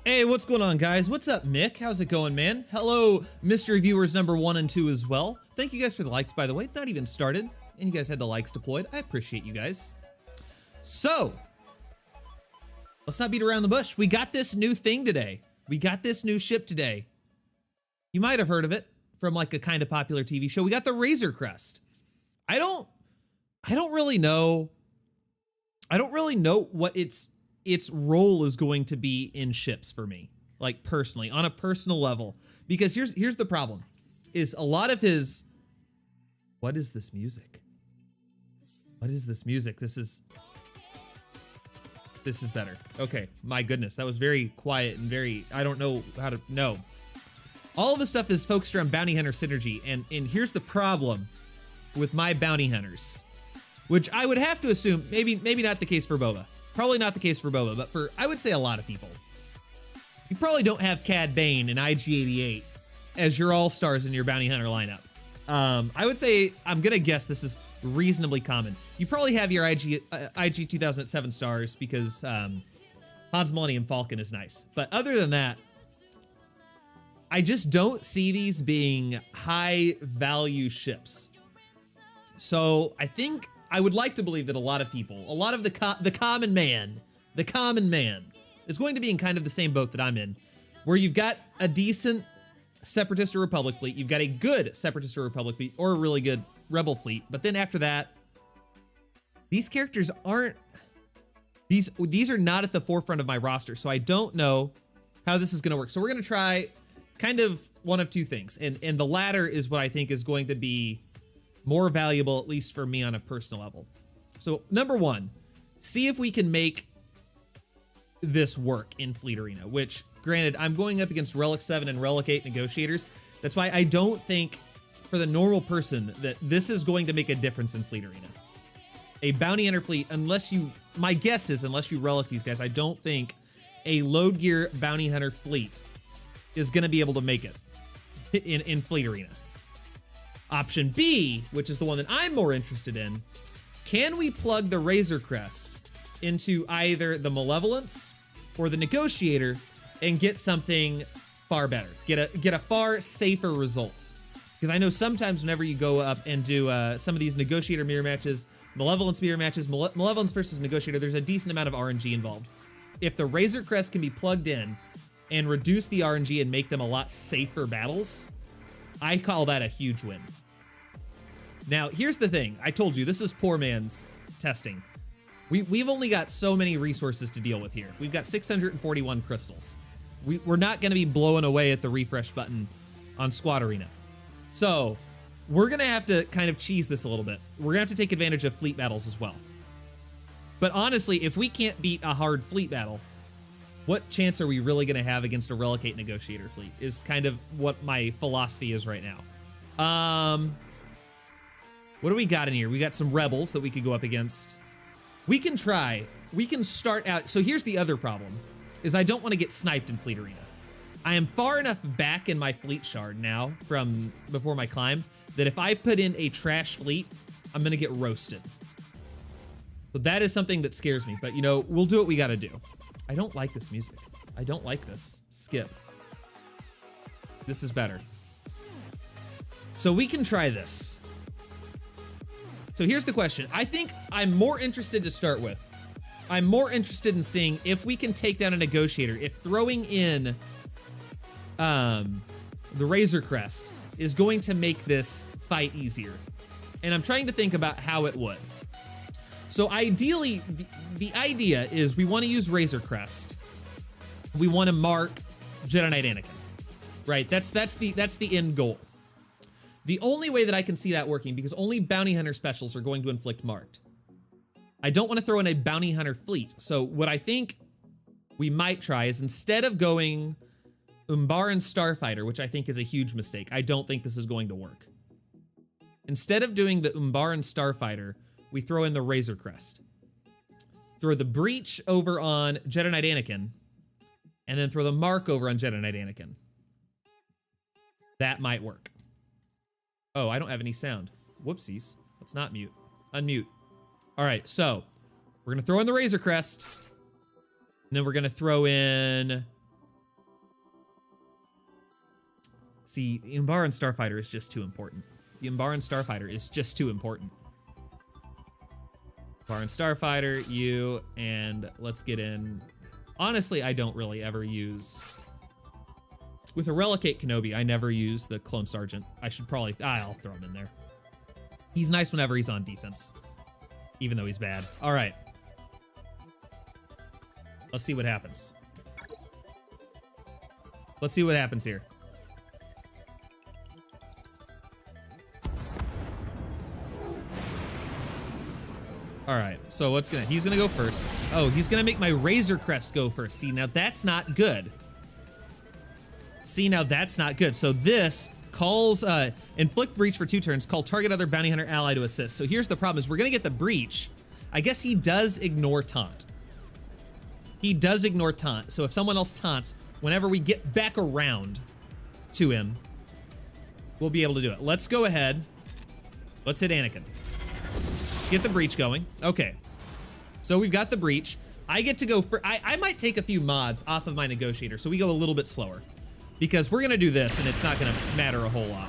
Hey, what's going on, guys? What's up, Mick? How's it going, man? Hello, mystery viewers number 1 and 2 as well. Thank you guys for the likes, by the way. Not even started, and you guys had the likes deployed. I appreciate you guys. So, Let's not beat around the bush. We got this new thing today. We got this new ship today. You might have heard of it from like a kind of popular TV show. We got the Razor Crest. I don't really know. I don't really know what its role is going to be in ships for me, like personally, on a personal level. Because here's the problem, is a lot of his. What is this music? What is this music? This is better. Okay, my goodness, that was very quiet and very. I don't know how to. No. All of this stuff is focused around bounty hunter synergy, and here's the problem with my bounty hunters, which I would have to assume maybe not the case for Boba. Probably not the case for Boba, but for, I would say, a lot of people. You probably don't have Cad Bane and IG-88 as your all-stars in your bounty hunter lineup. I would say, I'm gonna guess this is reasonably common. You probably have your IG 2000 at 7 stars because Han's Millennium Falcon is nice. But other than that, I just don't see these being high-value ships. So I think I would like to believe that a lot of people, a lot of the common man is going to be in kind of the same boat that I'm in, where you've got a decent Separatist or Republic fleet, you've got a good Separatist or Republic fleet, or a really good Rebel fleet, but then after that, these characters aren't, these are not at the forefront of my roster, so I don't know how this is going to work. So we're going to try kind of one of two things, and the latter is what I think is going to be more valuable, at least for me on a personal level. So number one, see if we can make this work in Fleet Arena, which granted, I'm going up against Relic 7 and Relic 8 negotiators. That's why I don't think for the normal person that this is going to make a difference in Fleet Arena. A bounty hunter fleet, my guess is unless you relic these guys, I don't think a load gear bounty hunter fleet is going to be able to make it in Fleet Arena. Option B, which is the one that I'm more interested in, can we plug the Razor Crest into either the Malevolence or the Negotiator and get something far better, get a far safer result? Because I know sometimes whenever you go up and do some of these Negotiator mirror matches, Malevolence mirror matches, Malevolence versus Negotiator, there's a decent amount of RNG involved. If the Razor Crest can be plugged in and reduce the RNG and make them a lot safer battles, I call that a huge win. Now, here's the thing. I told you, this is poor man's testing. We've only got so many resources to deal with here. We've got 641 crystals. We're not going to be blowing away at the refresh button on Squad Arena. So we're going to have to kind of cheese this a little bit. We're going to have to take advantage of fleet battles as well. But honestly, if we can't beat a hard fleet battle, what chance are we really going to have against a Relic 8 Negotiator fleet is kind of what my philosophy is right now. What do we got in here? We got some rebels that we could go up against. We can start out. So here's the other problem, is I don't want to get sniped in Fleet Arena. I am far enough back in my fleet shard now from before my climb that if I put in a trash fleet, I'm going to get roasted. So that is something that scares me, but you know, we'll do what we got to do. I don't like this music. I don't like this. Skip. This is better. So we can try this. So here's the question. I think I'm more interested to start with. I'm more interested in seeing if we can take down a Negotiator, if throwing in the Razor Crest is going to make this fight easier. And I'm trying to think about how it would. So ideally, the idea is we want to use Razor Crest. We want to mark Jedi Knight Anakin, right? That's the end goal. The only way that I can see that working, because only bounty hunter specials are going to inflict marked. I don't want to throw in a bounty hunter fleet. So what I think we might try is, instead of going Umbaran Starfighter, which I think is a huge mistake, I don't think this is going to work. Instead of doing the Umbaran Starfighter, we throw in the Razor Crest. Throw the Breach over on Jedi Knight Anakin, and then throw the Mark over on Jedi Knight Anakin. That might work. Oh, I don't have any sound. Whoopsies. Let's not mute. Unmute. All right, so we're going to throw in the Razor Crest, and then we're going to throw in... See, the Umbaran Starfighter is just too important. The Umbaran Starfighter is just too important. Umbaran Starfighter, you, and let's get in Honestly, I don't really ever use... With a Relicate Kenobi, I never use the Clone Sergeant. I should probably... I'll throw him in there. He's nice whenever he's on defense. Even though he's bad. All right. Let's see what happens. Let's see what happens here. All right, so he's gonna go first. Oh, he's gonna make my Razor Crest go first. See, now that's not good. See, now that's not good. So this calls, inflict breach for 2 turns, call target other bounty hunter ally to assist. So here's the problem is we're gonna get the breach. I guess he does ignore taunt. He does ignore taunt. So if someone else taunts, whenever we get back around to him, we'll be able to do it. Let's go ahead. Let's hit Anakin. Let's get the breach going. Okay. So we've got the breach. I get to go for, I might take a few mods off of my Negotiator so we go a little bit slower. Because we're gonna do this and it's not gonna matter a whole lot.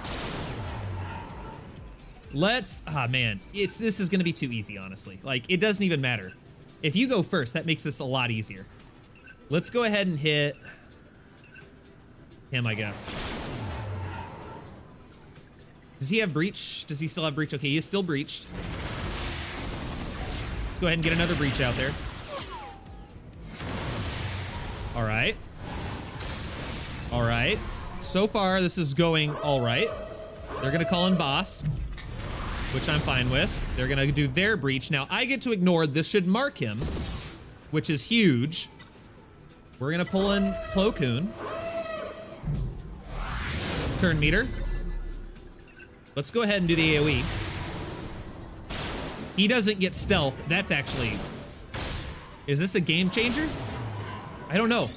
Let's, man, this is gonna be too easy, honestly. Like, it doesn't even matter. If you go first, that makes this a lot easier. Let's go ahead and hit him, I guess. Does he have breach? Does he still have breach? Okay, he is still breached. Let's go ahead and get another breach out there. All right. All right. So far, this is going all right. They're gonna call in boss, which I'm fine with. They're gonna do their breach. Now, I get to ignore, this should mark him, which is huge. We're gonna pull in Plo Koon. Turn meter. Let's go ahead and do the AoE. He doesn't get stealth. That's actually... Is this a game changer? I don't know.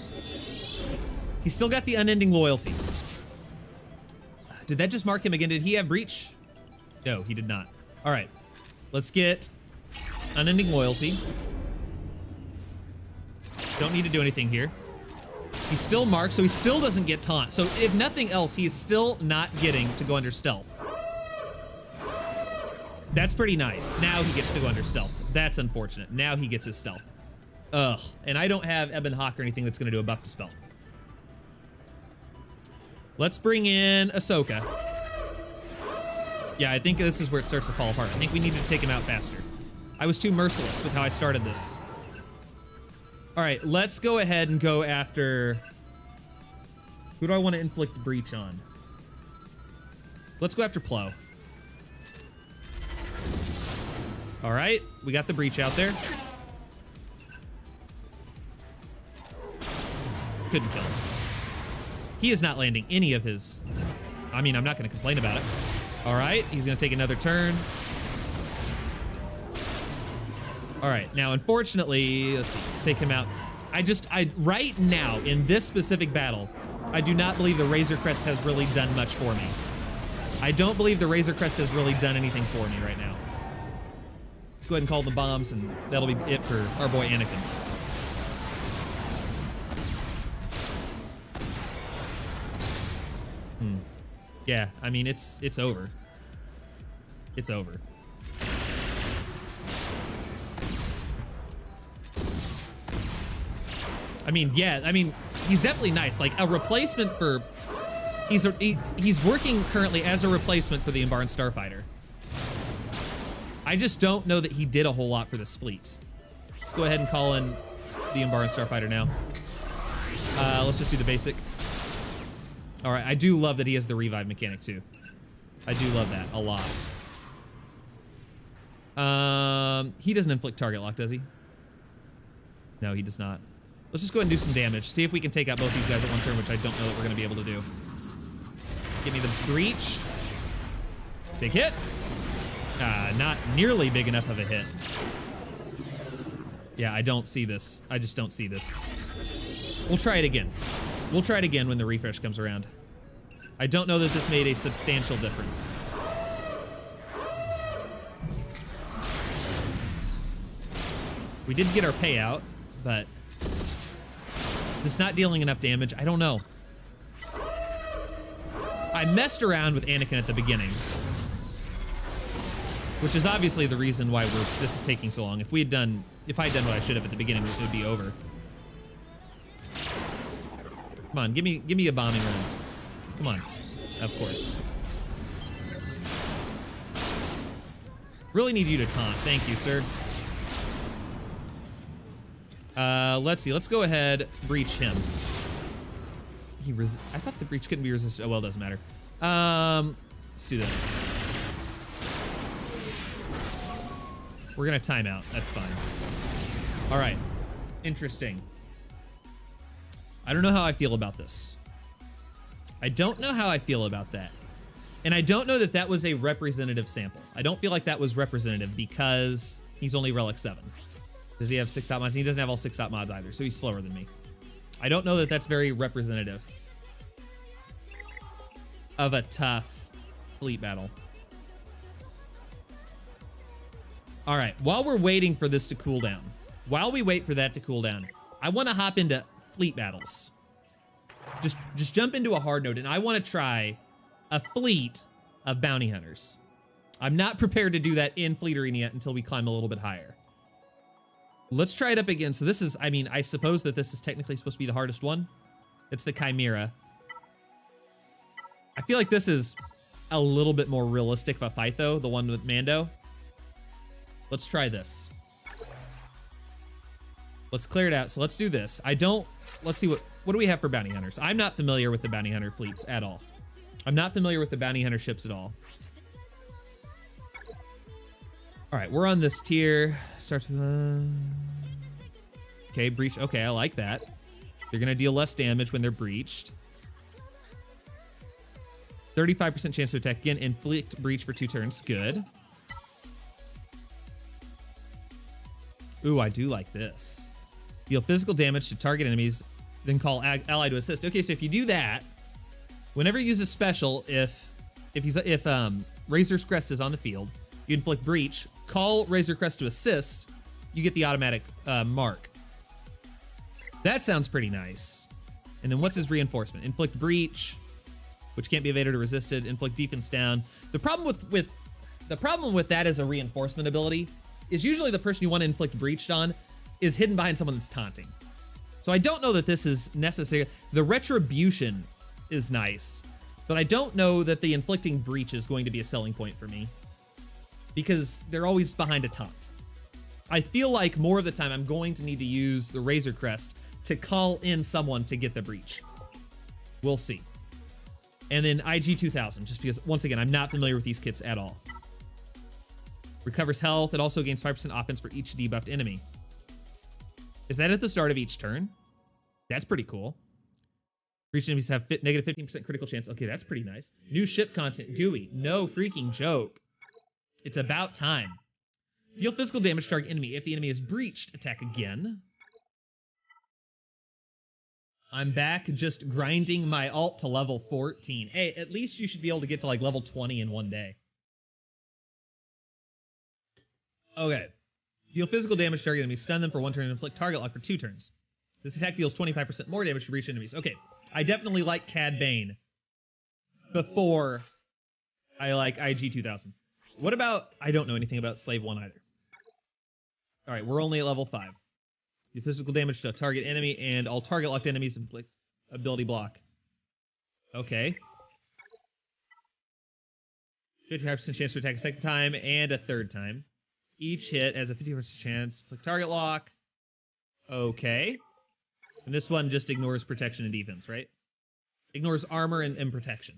He's still got the unending loyalty. Did that just mark him again? Did he have breach? No, he did not. All right. Let's get unending loyalty. Don't need to do anything here. He's still marked, so he still doesn't get taunt. So if nothing else, he is still not getting to go under stealth. That's pretty nice. Now he gets to go under stealth. That's unfortunate. Now he gets his stealth. Ugh. And I don't have Ebon Hawk or anything that's going to do a buff dispel. Let's bring in Ahsoka. Yeah, I think this is where it starts to fall apart. I think we need to take him out faster. I was too merciless with how I started this. All right, let's go ahead and go after... Who do I want to inflict breach on? Let's go after Plo. All right, we got the breach out there. Couldn't kill him. He is not landing any of his... I mean, I'm not going to complain about it. All right, he's going to take another turn. All right, now, unfortunately, let's see, let's take him out. Right now, in this specific battle, I do not believe the Razor Crest has really done much for me. I don't believe the Razor Crest has really done anything for me right now. Let's go ahead and call the bombs, and that'll be it for our boy Anakin. Yeah, I mean, it's over. It's over. I mean, yeah, I mean, he's definitely nice. Like, a replacement for... He's working currently as a replacement for the Umbaran Starfighter. I just don't know that he did a whole lot for this fleet. Let's go ahead and call in the Umbaran Starfighter now. Let's just do the basic. All right, I do love that he has the revive mechanic too. I do love that a lot. He doesn't inflict target lock, does he? No, he does not. Let's just go ahead and do some damage. See if we can take out both these guys at one turn, which I don't know that we're gonna be able to do. Give me the breach. Big hit. Not nearly big enough of a hit. Yeah, I don't see this. I just don't see this. We'll try it again. We'll try it again when the refresh comes around. I don't know that this made a substantial difference. We did get our payout, but just not dealing enough damage. I don't know. I messed around with Anakin at the beginning, which is obviously the reason why this is taking so long. If I had done what I should have at the beginning, it would be over. Come on, give me a bombing run. Come on. Of course. Really need you to taunt. Thank you, sir. Let's see. Let's go ahead, breach him. I thought the breach couldn't be resisted. Oh, well, it doesn't matter. Let's do this. We're gonna time out. That's fine. All right. Interesting. I don't know how I feel about this. I don't know how I feel about that. And I don't know that that was a representative sample. I don't feel like that was representative because he's only Relic 7. Does he have 6-dot mods? He doesn't have all 6-dot mods either, so he's slower than me. I don't know that that's very representative of a tough fleet battle. All right, while we're waiting for this to cool down, while we wait for that to cool down, I want to hop into fleet battles. Just jump into a hard node, and I want to try a fleet of bounty hunters. I'm not prepared to do that in Fleet Arena yet until we climb a little bit higher. Let's try it up again. So this is, I mean, I suppose that this is technically supposed to be the hardest one. It's the Chimera. I feel like this is a little bit more realistic of a fight, though, the one with Mando. Let's try this. Let's clear it out. So let's do this. Let's see what do we have for bounty hunters? I'm not familiar with the bounty hunter fleets at all. I'm not familiar with the bounty hunter ships at all. All right, we're on this tier. Starts with, okay, breach. Okay, I like that. They're gonna deal less damage when they're breached. 35% chance to attack again. Inflict breach for 2 turns. Good. Ooh, I do like this. Deal physical damage to target enemies, then call ally to assist. Okay, so if you do that, whenever you use a special, if Razor Crest is on the field, you inflict breach, call Razor Crest to assist, you get the automatic mark. That sounds pretty nice. And then what's his reinforcement? Inflict breach, which can't be evaded or resisted. Inflict defense down. The problem with that as a reinforcement ability is usually the person you want to inflict breach on is hidden behind someone that's taunting. So I don't know that this is necessary. The retribution is nice, but I don't know that the inflicting breach is going to be a selling point for me because they're always behind a taunt. I feel like more of the time I'm going to need to use the Razor Crest to call in someone to get the breach. We'll see. And then IG 2000, just because, once again, I'm not familiar with these kits at all. Recovers health. It also gains 5% offense for each debuffed enemy. Is that at the start of each turn? That's pretty cool. Breach enemies have negative 15% critical chance. Okay, that's pretty nice. New ship content. GUI. No freaking joke. It's about time. Deal physical damage to target enemy. If the enemy is breached, attack again. I'm back just grinding my alt to level 14. Hey, at least you should be able to get to like level 20 in one day. Okay. Deal physical damage to target enemies. Stun them for 1 turn and inflict target lock for 2 turns. This attack deals 25% more damage to breach enemies. Okay. I definitely like Cad Bane before I like IG 2000. What about... I don't know anything about Slave 1 either. Alright, we're only at level 5. Do physical damage to a target enemy, and all target locked enemies inflict ability block. Okay. 55% chance to attack a second time and a third time. Each hit has a 50% chance to inflict target lock. Okay. And this one just ignores protection and defense, right? Ignores armor and protection.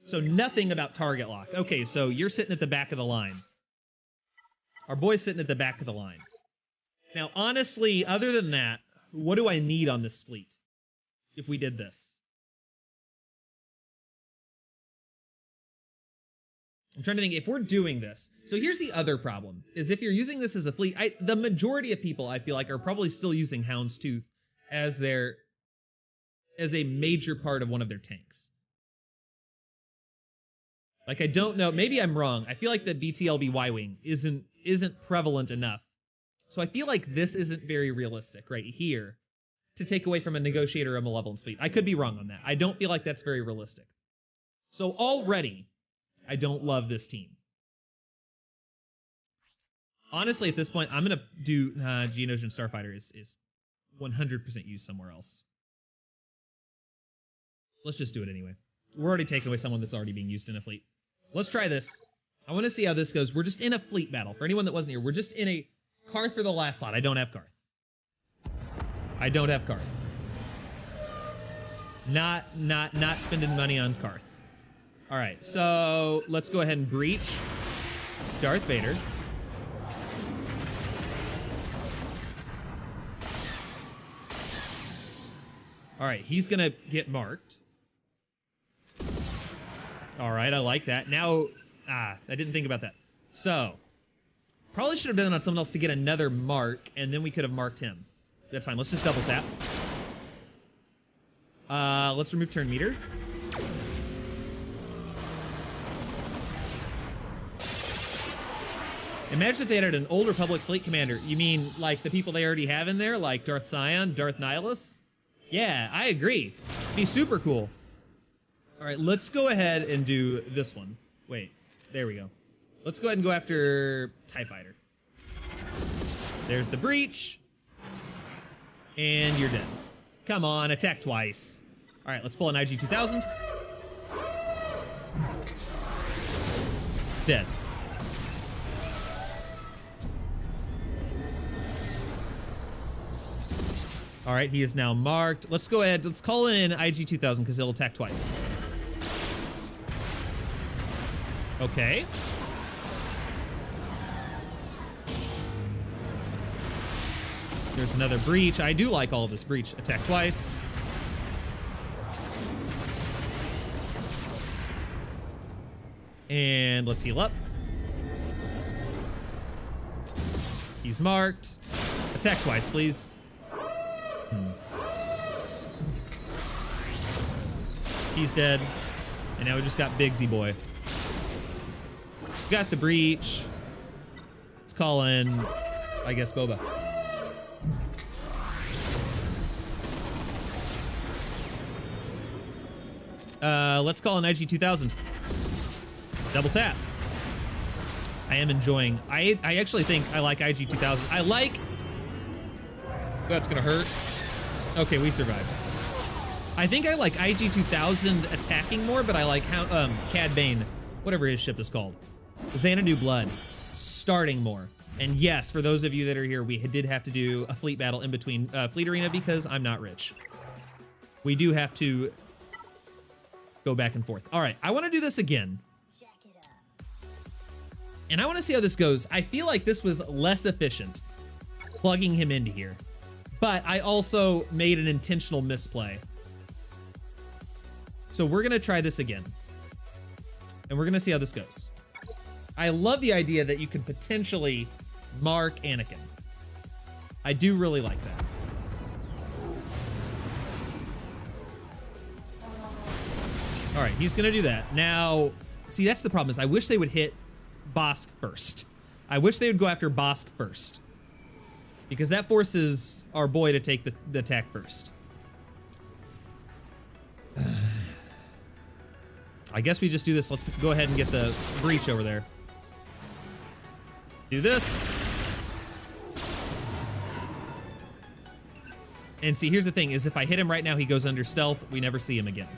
So nothing about target lock. Okay, so you're sitting at the back of the line. Our boy's sitting at the back of the line. Now, honestly, other than that, what do I need on this fleet if we did this? I'm trying to think if we're doing this. So here's the other problem, is if you're using this as a fleet, the majority of people, I feel like, are probably still using Houndstooth as a major part of one of their tanks. Like, I don't know, maybe I'm wrong. I feel like the BTLB Y-Wing isn't prevalent enough. So I feel like this isn't very realistic right here to take away from a Negotiator or a Malevolence fleet. I could be wrong on that. I don't feel like that's very realistic. So already, I don't love this team. Honestly, at this point, I'm going to do Geonosian Starfighter is 100% used somewhere else. Let's just do it anyway. We're already taking away someone that's already being used in a fleet. Let's try this. I want to see how this goes. We're just in a fleet battle. For anyone that wasn't here, we're just in a Karth for the last slot. I don't have Karth. I don't have Karth. Not spending money on Karth. All right, so let's go ahead and breach Darth Vader. All right, he's gonna get marked. All right, I like that. Now, I didn't think about that. So, probably should have done it on someone else to get another mark, and then we could have marked him. That's fine. Let's just double tap. Let's remove turn meter. Imagine if they added an old Republic fleet commander. You mean like the people they already have in there, like Darth Sion, Darth Nihilus? Yeah, I agree. Be super cool. All right, let's go ahead and do this one. Wait, there we go. Let's go ahead and go after TIE Fighter. There's the breach. And you're dead. Come on, attack twice. All right, let's pull an IG-2000. Dead. All right, he is now marked. Let's go ahead. Let's call in IG-2000 because he'll attack twice. Okay. There's another breach. I do like all of this. Breach. Attack twice. And let's heal up. He's marked. Attack twice, please. He's dead. And now we just got Bigsy Boy. Got the breach. Let's call in, I guess, Boba. Let's call in IG-2000. Double tap. I am enjoying. I actually think I like IG-2000. I like. That's gonna hurt. Okay, we survived. I think I like IG-2000 attacking more, but I like how Cad Bane, whatever his ship is called, Xanadu Blood, starting more. And yes, for those of you that are here, we did have to do a fleet battle in between Fleet Arena because I'm not rich. We do have to go back and forth. All right, I want to do this again. And I want to see how this goes. I feel like this was less efficient, plugging him into here. But I also made an intentional misplay. So we're going to try this again. And we're going to see how this goes. I love the idea that you could potentially mark Anakin. I do really like that. All right, he's going to do that. Now, see, that's the problem is I wish they would hit Bosk first. I wish they would go after Bosk first. Because that forces our boy to take the attack first. I guess we just do this. Let's go ahead and get the breach over there. Do this. And see, here's the thing, is if I hit him right now, he goes under stealth. We never see him again.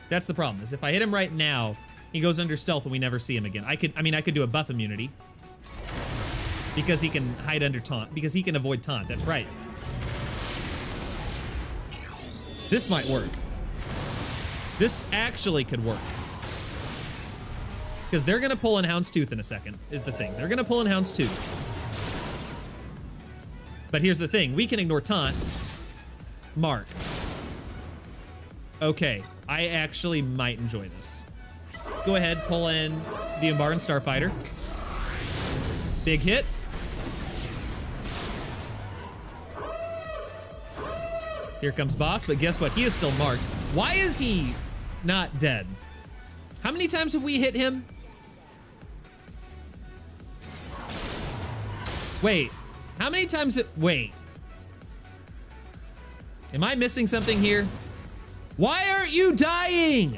That's the problem, is if I hit him right now, he goes under stealth and we never see him again. I could do a buff immunity. Because he can hide under taunt. Because he can avoid taunt, that's right. This might work. This actually could work. Because they're going to pull in Houndstooth in a second, is the thing. They're going to pull in Houndstooth. But here's the thing. We can ignore taunt. Mark. Okay. I actually might enjoy this. Let's go ahead, pull in the Umbaran Starfighter. Big hit. Here comes Boss, but guess what? He is still marked. Why is he not dead? How many times have we hit him? Wait. How many times? Wait. Am I missing something here? Why aren't you dying?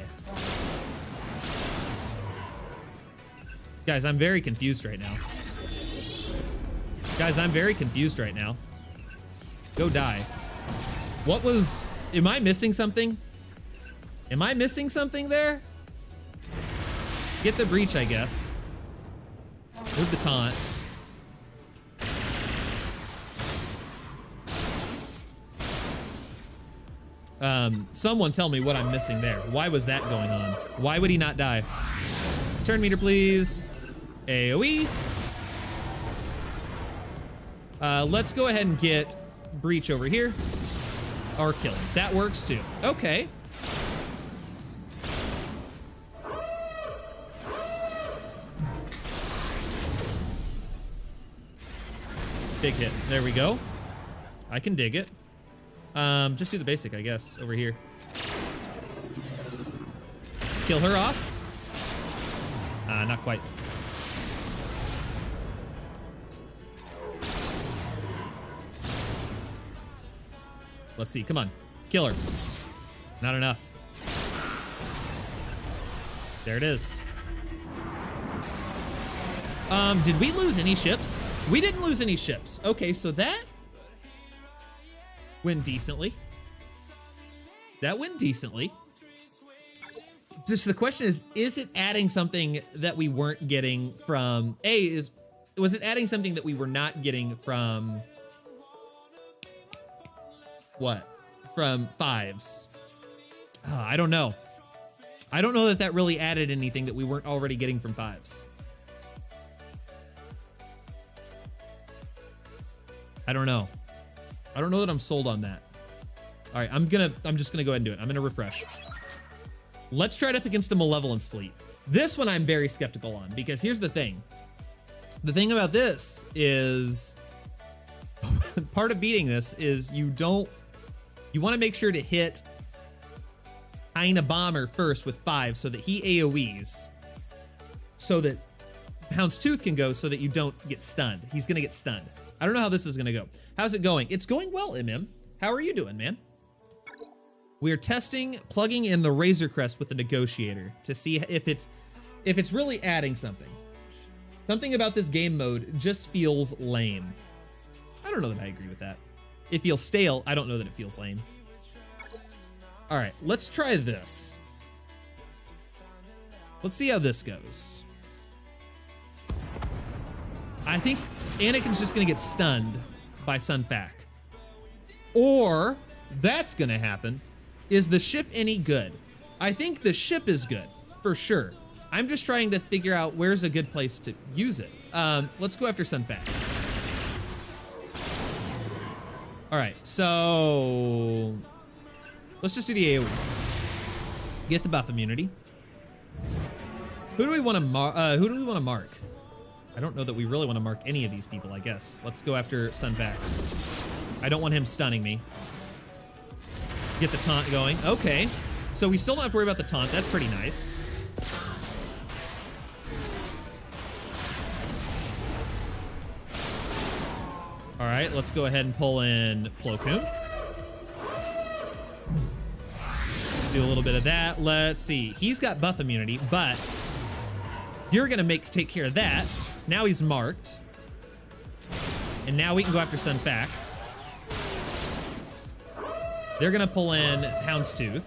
Guys, I'm very confused right now. Guys, I'm very confused right now. Go die. What was... Am I missing something? Am I missing something there? Get the breach, I guess. Move the taunt. Someone tell me what I'm missing there. Why was that going on? Why would he not die? Turn meter, please. AoE. Let's go ahead and get breach over here. Or kill him. That works too. Okay. Big hit. There we go. I can dig it. Just do the basic, I guess, over here. Let's kill her off. Not quite. Let's see, come on. Kill her. Not enough. There it is. Did we lose any ships? We didn't lose any ships. Okay, so that went decently. That went decently. Just the question is it adding something that we weren't getting from was it adding something that we were not getting from what? From fives? I don't know. I don't know that really added anything that we weren't already getting from fives. I don't know. I don't know that I'm sold on that. All right, I'm just gonna go ahead and do it. I'm gonna refresh. Let's try it up against the Malevolence fleet. This one I'm very skeptical on because here's the thing. The thing about this is part of beating this is you want to make sure to hit Hyena Bomber first with 5 so that he AoEs so that Houndstooth can go so that you don't get stunned. He's gonna get stunned. I don't know how this is gonna go. How's it going? It's going well, MM. How are you doing, man? We are plugging in the Razor Crest with the Negotiator to see if it's really adding something. Something about this game mode just feels lame. I don't know that I agree with that. It feels stale. I don't know that it feels lame. All right, let's try this. Let's see how this goes. I think Anakin's just gonna get stunned by Sunfac. Or that's gonna happen. Is the ship any good? I think the ship is good, for sure. I'm just trying to figure out where's a good place to use it. Let's go after Sunfac. All right, so let's just do the AoE. Get the buff immunity. Who do we want to mark? I don't know that we really want to mark any of these people, I guess. Let's go after Sunfac. I don't want him stunning me. Get the taunt going. Okay. So we still don't have to worry about the taunt. That's pretty nice. All right, let's go ahead and pull in Plo Koon. Let's do a little bit of that. Let's see. He's got buff immunity, but you're going to take care of that. Now he's marked. And now we can go after Sunfac. They're gonna pull in Houndstooth,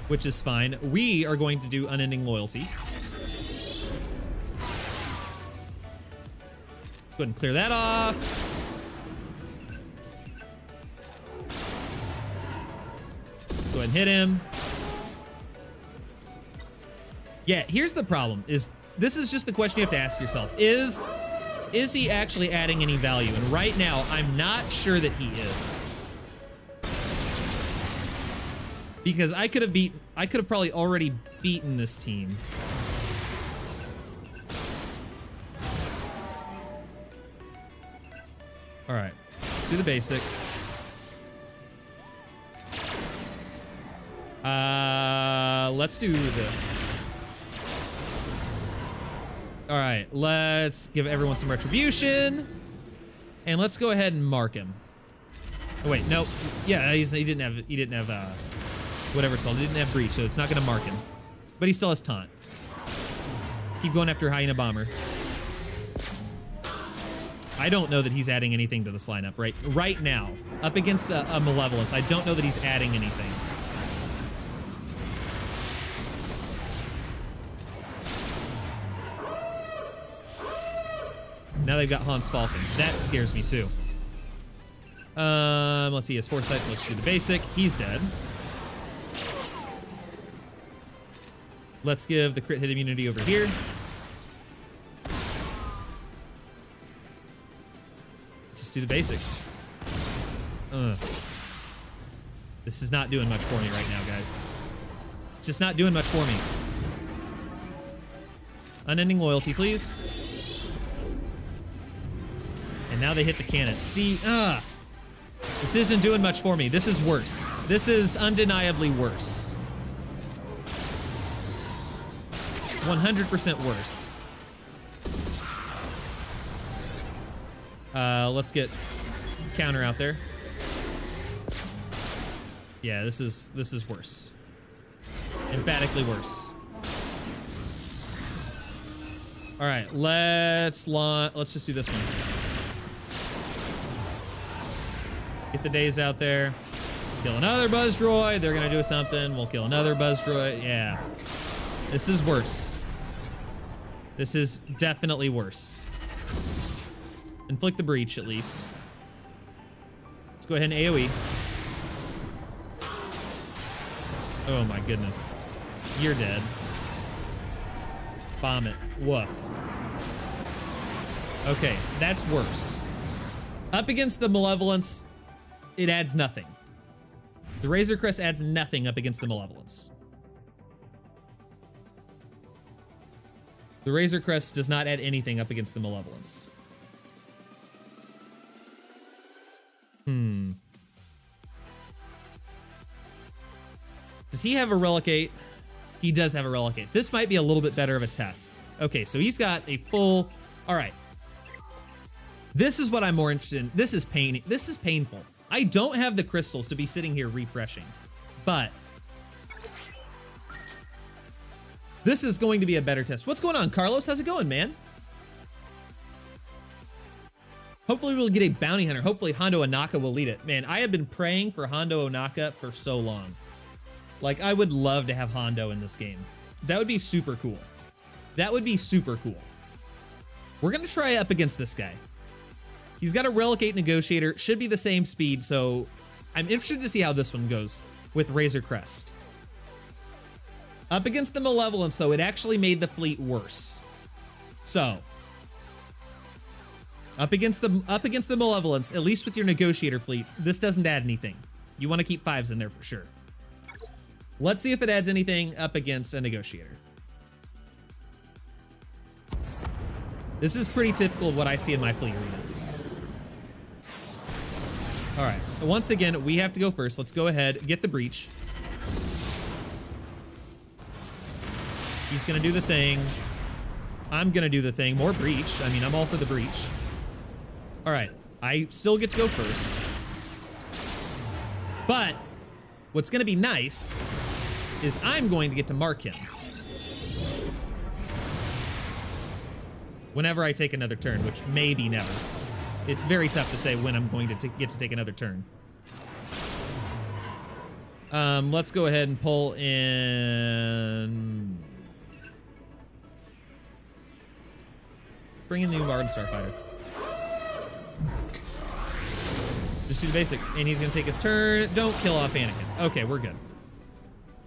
which is fine. We are going to do Unending Loyalty. Go ahead and clear that off. Let's go ahead and hit him. Yeah, here's the problem. This is just the question you have to ask yourself. Is he actually adding any value? And right now, I'm not sure that he is. Because I could have probably already beaten this team. All right, let's do the basic. Let's do this. All right, let's give everyone some retribution, and let's go ahead and mark him. Oh wait, no, yeah, he didn't have whatever it's called. He didn't have breach, so it's not gonna mark him, but he still has taunt. Let's keep going after Hyena Bomber. I don't know that he's adding anything to this lineup right now. Up against a Malevolence, I don't know that he's adding anything. now they've got Hans Falcon. That scares me too. Let's see, he has foresight, so let's do the basic. He's dead. Let's give the crit hit immunity over here. Just do the basic. This is not doing much for me right now, guys. It's just not doing much for me. Unending loyalty, please. And now they hit the cannon. See, this isn't doing much for me. This is worse. This is undeniably worse. 100% worse. Let's get counter out there. Yeah, this is worse. Emphatically worse. All right, let's just do this one. Get the days out there. Kill another buzz droid. They're gonna do something. We'll kill another buzz droid. Yeah. This is worse. This is definitely worse. Inflict the breach, at least. Let's go ahead and AoE. Oh my goodness. You're dead. Bomb it. Woof. Okay, that's worse. Up against the Malevolence, it adds nothing. The Razor Crest adds nothing up against the Malevolence. The Razor Crest does not add anything up against the Malevolence. Does he have a Relic 8? He does have a Relic 8. This might be a little bit better of a test. Okay, so he's got a full... All right. This is what I'm more interested in. This is painful. I don't have the crystals to be sitting here refreshing, but this is going to be a better test. What's going on, Carlos? How's it going, man? Hopefully we'll get a bounty hunter. Hopefully Hondo Ohnaka will lead it. Man, I have been praying for Hondo Ohnaka for so long. Like, I would love to have Hondo in this game. That would be super cool. That would be super cool. We're going to try up against this guy. He's got a Relic 8 Negotiator. Should be the same speed, so I'm interested to see how this one goes with Razor Crest. Up against the Malevolence, though, it actually made the fleet worse. So, up against the Malevolence, at least with your Negotiator fleet, this doesn't add anything. You want to keep 5s in there for sure. Let's see if it adds anything up against a Negotiator. This is pretty typical of what I see in my fleet arena. All right, once again, we have to go first. Let's go ahead, get the breach. He's gonna do the thing. I'm gonna do the thing. More breach. I mean, I'm all for the breach. All right, I still get to go first. But what's gonna be nice is I'm going to get to mark him whenever I take another turn, which may be never. It's very tough to say when I'm going to get to take another turn. Let's go ahead and pull in... Bring in the Umbard Starfighter. Just do the basic, and he's gonna take his turn. Don't kill off Anakin. Okay, we're good.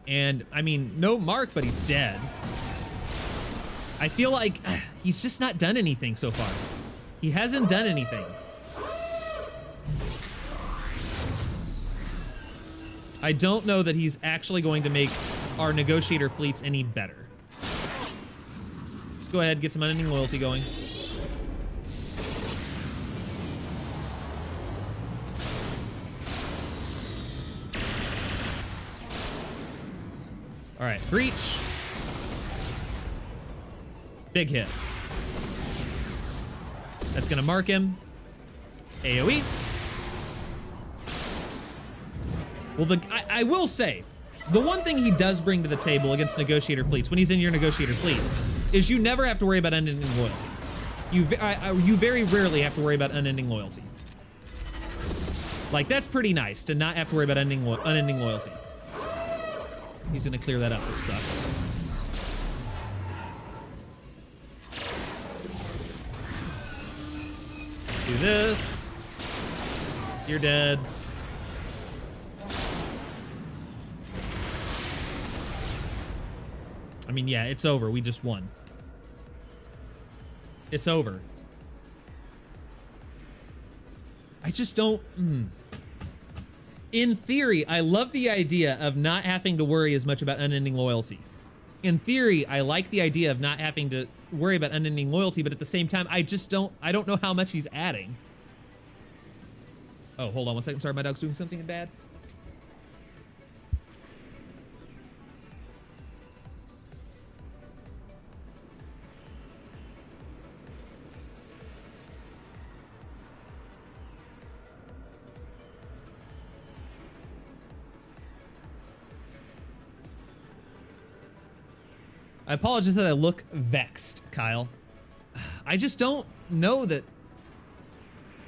And, I mean, no mark, but he's dead. I feel like he's just not done anything so far. He hasn't done anything. I don't know that he's actually going to make our Negotiator fleets any better. Let's go ahead and get some unending loyalty going. All right, breach. Big hit. That's gonna mark him. AoE. Well, I will say, the one thing he does bring to the table against Negotiator fleets, when he's in your Negotiator fleet, is you never have to worry about unending loyalty. You very rarely have to worry about unending loyalty. Like, that's pretty nice to not have to worry about unending loyalty. He's gonna clear that up, which sucks. Do this. You're dead. I mean, yeah, it's over. We just won. It's over. I just don't... In theory, I love the idea of not having to worry as much about unending loyalty. In theory, I like the idea of not having to worry about unending loyalty, but at the same time, I don't know how much he's adding. Oh, hold on one second. Sorry, my dog's doing something bad. I apologize that I look vexed, Kyle. I just don't know that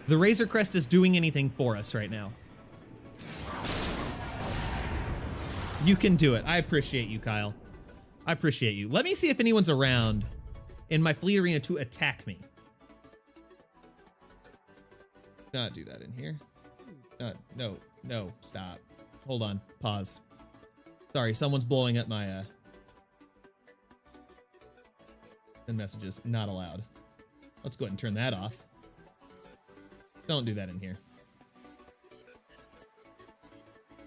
the Razor Crest is doing anything for us right now. You can do it. I appreciate you, Kyle. I appreciate you. Let me see if anyone's around in my fleet arena to attack me. Not do that in here. No, stop. Hold on, pause. Sorry, someone's blowing up my, and messages not allowed. Let's go ahead and turn that off. Don't do that in here.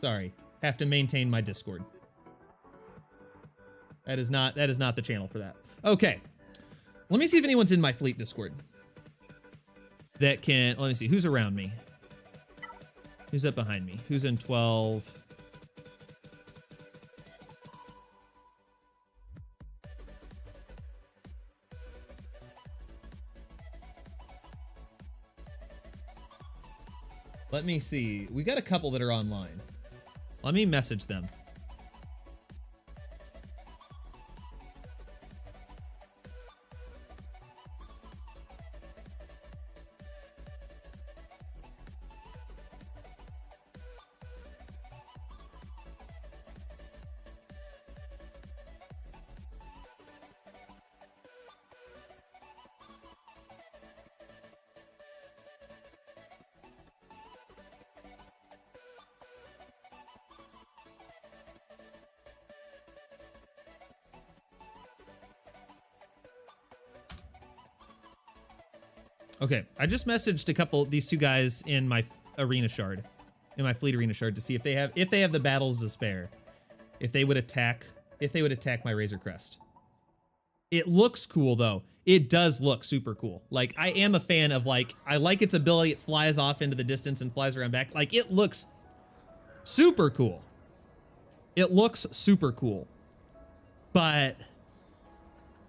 Sorry, have to maintain my Discord. That is not the channel for that. Okay, let me see if anyone's in my fleet Discord that can. Let me see who's around me. Who's up behind me? Who's in 12? Let me see. We got a couple that are online. Let me message them. Okay, I just messaged these two guys in my arena shard, in my fleet arena shard, to see if they have the battles to spare, if they would attack my Razor Crest. It looks cool though. It does look super cool. Like, I am a fan of, like, I like its ability. It flies off into the distance and flies around back. Like, it looks super cool. It looks super cool. But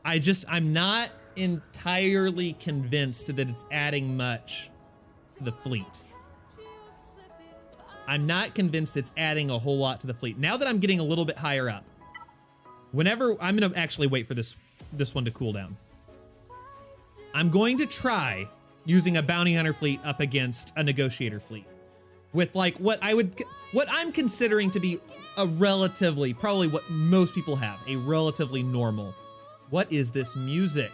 I'm not entirely convinced that it's adding much to the fleet. I'm not convinced it's adding a whole lot to the fleet. Now that I'm getting a little bit higher up, whenever I'm gonna actually wait for this one to cool down, I'm going to try using a bounty hunter fleet up against a negotiator fleet with, like, what I'm considering to be a relatively, probably what most people have, a relatively normal. What is this music?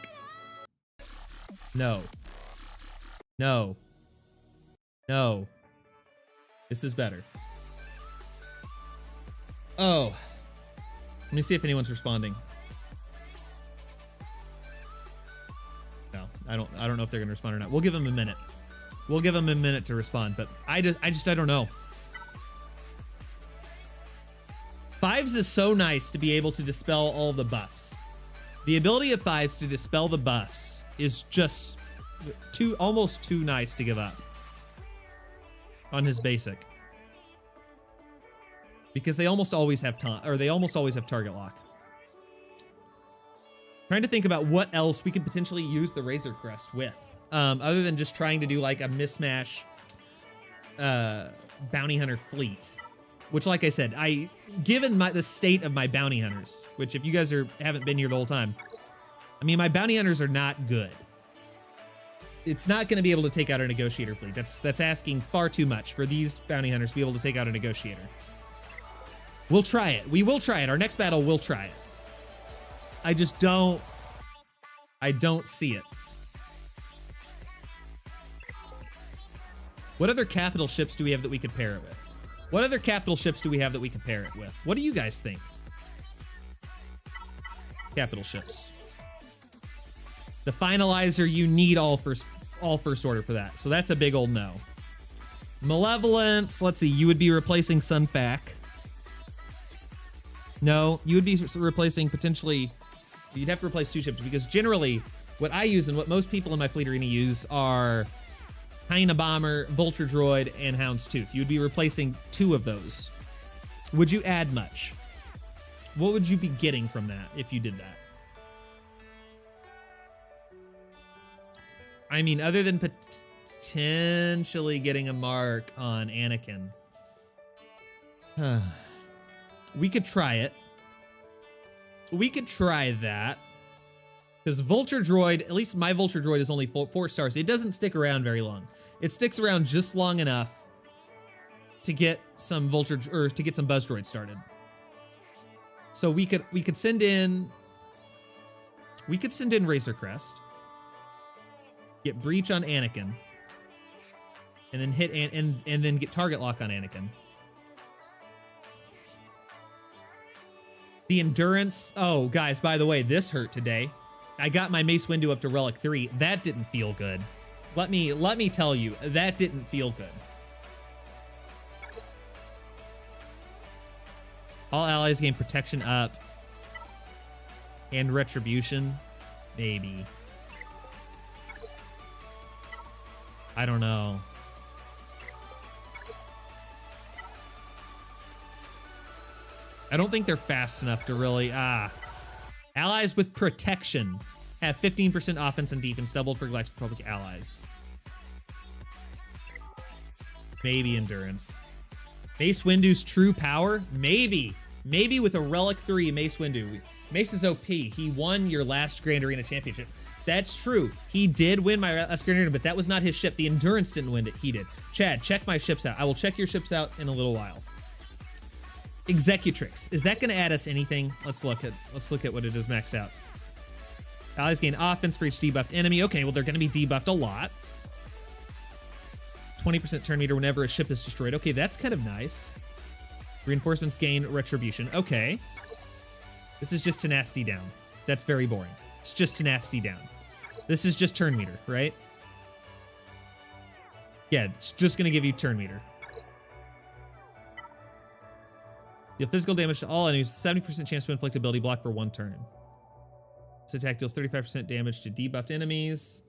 No. No. No. This is better. Oh. Let me see if anyone's responding. No, I don't know if they're gonna respond or not. We'll give them a minute. We'll give them a minute to respond, but I don't know. Fives is so nice to be able to dispel all the buffs. The ability of Fives to dispel the buffs is just almost too nice to give up on his basic, because they almost always have target lock. Trying to think about what else we could potentially use the Razor Crest with, other than just trying to do like a mismatch bounty hunter fleet, which, like I said, given the state of my bounty hunters, which, if you guys haven't been here the whole time, I mean, my bounty hunters are not good. It's not going to be able to take out a negotiator fleet. That's asking far too much for these bounty hunters to be able to take out a negotiator. We'll try it. We will try it. Our next battle, we'll try it. I don't see it. What other capital ships do we have that we could pair it with? What other capital ships do we have that we could pair it with? What do you guys think? Capital ships. The finalizer, you need all first order for that. So that's a big old no. Malevolence, let's see, you would be replacing Sunfac. No, you would be replacing potentially, you'd have to replace 2 ships because generally what I use and what most people in my fleet arena use are Hyena Bomber, Vulture Droid, and Houndstooth. You would be replacing 2 of those. Would you add much? What would you be getting from that if you did that? I mean, other than potentially getting a mark on Anakin. We could try it. We could try that. Because Vulture Droid, at least my Vulture Droid is only 4 stars. It doesn't stick around very long. It sticks around just long enough to get some Vulture, or to get some Buzz Droids started. So we could send in Razor Crest, get Breach on Anakin, and then hit and then get target lock on Anakin. The endurance. Oh, guys, by the way, this hurt today. I got my Mace Windu up to Relic 3. That didn't feel good. Let me tell you, that didn't feel good. All allies gain protection up. And retribution. Maybe. I don't know. I don't think they're fast enough to really... Allies with protection have 15% offense and defense, doubled for Galactic Republic allies. Maybe endurance. Mace Windu's true power? Maybe. Maybe with a Relic 3 Mace Windu. Mace is OP. He won your last Grand Arena Championship. That's true. He did win my last Grand Arena, but that was not his ship. The endurance didn't win it. He did. Chad, check my ships out. I will check your ships out in a little while. Executrix. Is that going to add us anything? Let's look at what it is maxed out. Allies gain offense for each debuffed enemy. Okay, well, they're going to be debuffed a lot. 20% turn meter whenever a ship is destroyed. Okay, that's kind of nice. Reinforcements gain retribution. Okay. This is just tenacity down. That's very boring. It's just tenacity down. This is just turn meter, right? Yeah, it's just going to give you turn meter. Deal physical damage to all enemies, 70% chance to inflict ability block for 1 turn. This attack deals 35% damage to debuffed enemies.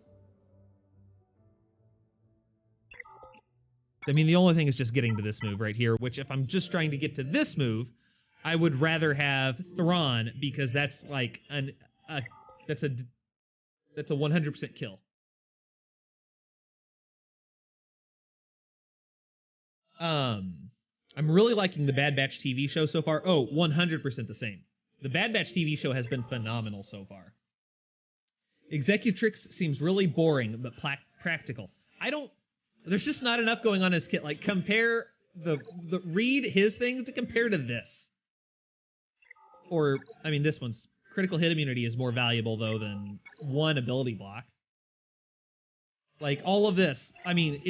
I mean, the only thing is just getting to this move right here, which if I'm just trying to get to this move, I would rather have Thrawn because that's like that's a 100% kill. I'm really liking the Bad Batch TV show so far. Oh, 100% the same. The Bad Batch TV show has been phenomenal so far. Executrix seems really boring, but practical. There's just not enough going on in his kit. Like, compare read his things to compare to this. Or, I mean, this one's critical hit immunity is more valuable, though, than 1 ability block. Like, all of this, I mean,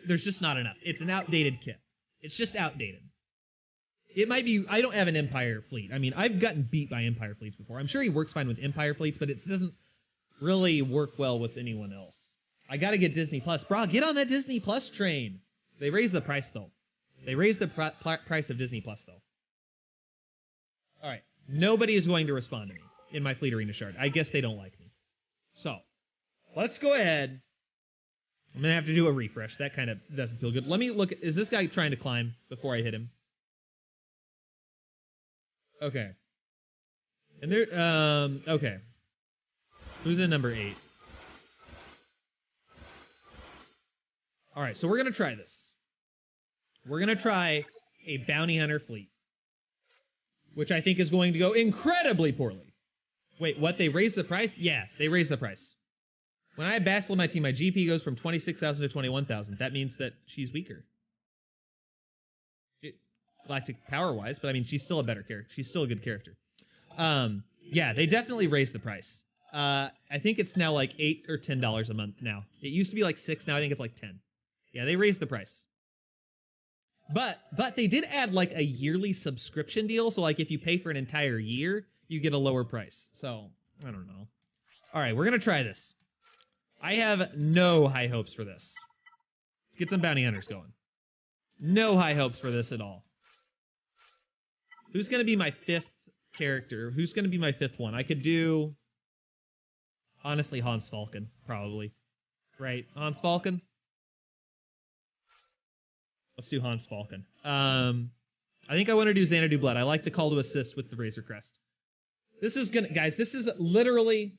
there's just not enough. It's an outdated kit. It's just outdated. It might be... I don't have an Empire fleet. I mean, I've gotten beat by Empire fleets before. I'm sure he works fine with Empire fleets, but it doesn't really work well with anyone else. I gotta get Disney Plus. Bro, get on that Disney Plus train. They raised the price, though. They raised the price of Disney Plus, though. All right. Nobody is going to respond to me in my Fleet Arena shard. I guess they don't like me. So, let's go ahead... I'm going to have to do a refresh. That kind of doesn't feel good. Let me look. Is this guy trying to climb before I hit him? Okay. And there, okay. Who's in number 8? All right, so we're going to try this. We're going to try a bounty hunter fleet, which I think is going to go incredibly poorly. Wait, what? They raised the price? Yeah, they raised the price. When I have Bastila in my team, my GP goes from 26,000 to 21,000. That means that she's weaker. Galactic power-wise, but I mean, she's still a better character. She's still a good character. Yeah, they definitely raised the price. I think it's now like $8 or $10 a month now. It used to be like $6, now I think it's like $10. Yeah, they raised the price. But they did add like a yearly subscription deal. So like if you pay for an entire year, you get a lower price. So I don't know. All right, we're going to try this. I have no high hopes for this. Let's get some bounty hunters going. No high hopes for this at all. Who's going to be my fifth character? Who's going to be my fifth one? I could do, honestly, Hans Falcon, probably. Right? Hans Falcon? Let's do Hans Falcon. I think I want to do Xanadu Blood. I like the call to assist with the Razor Crest. This is gonna, guys, this is literally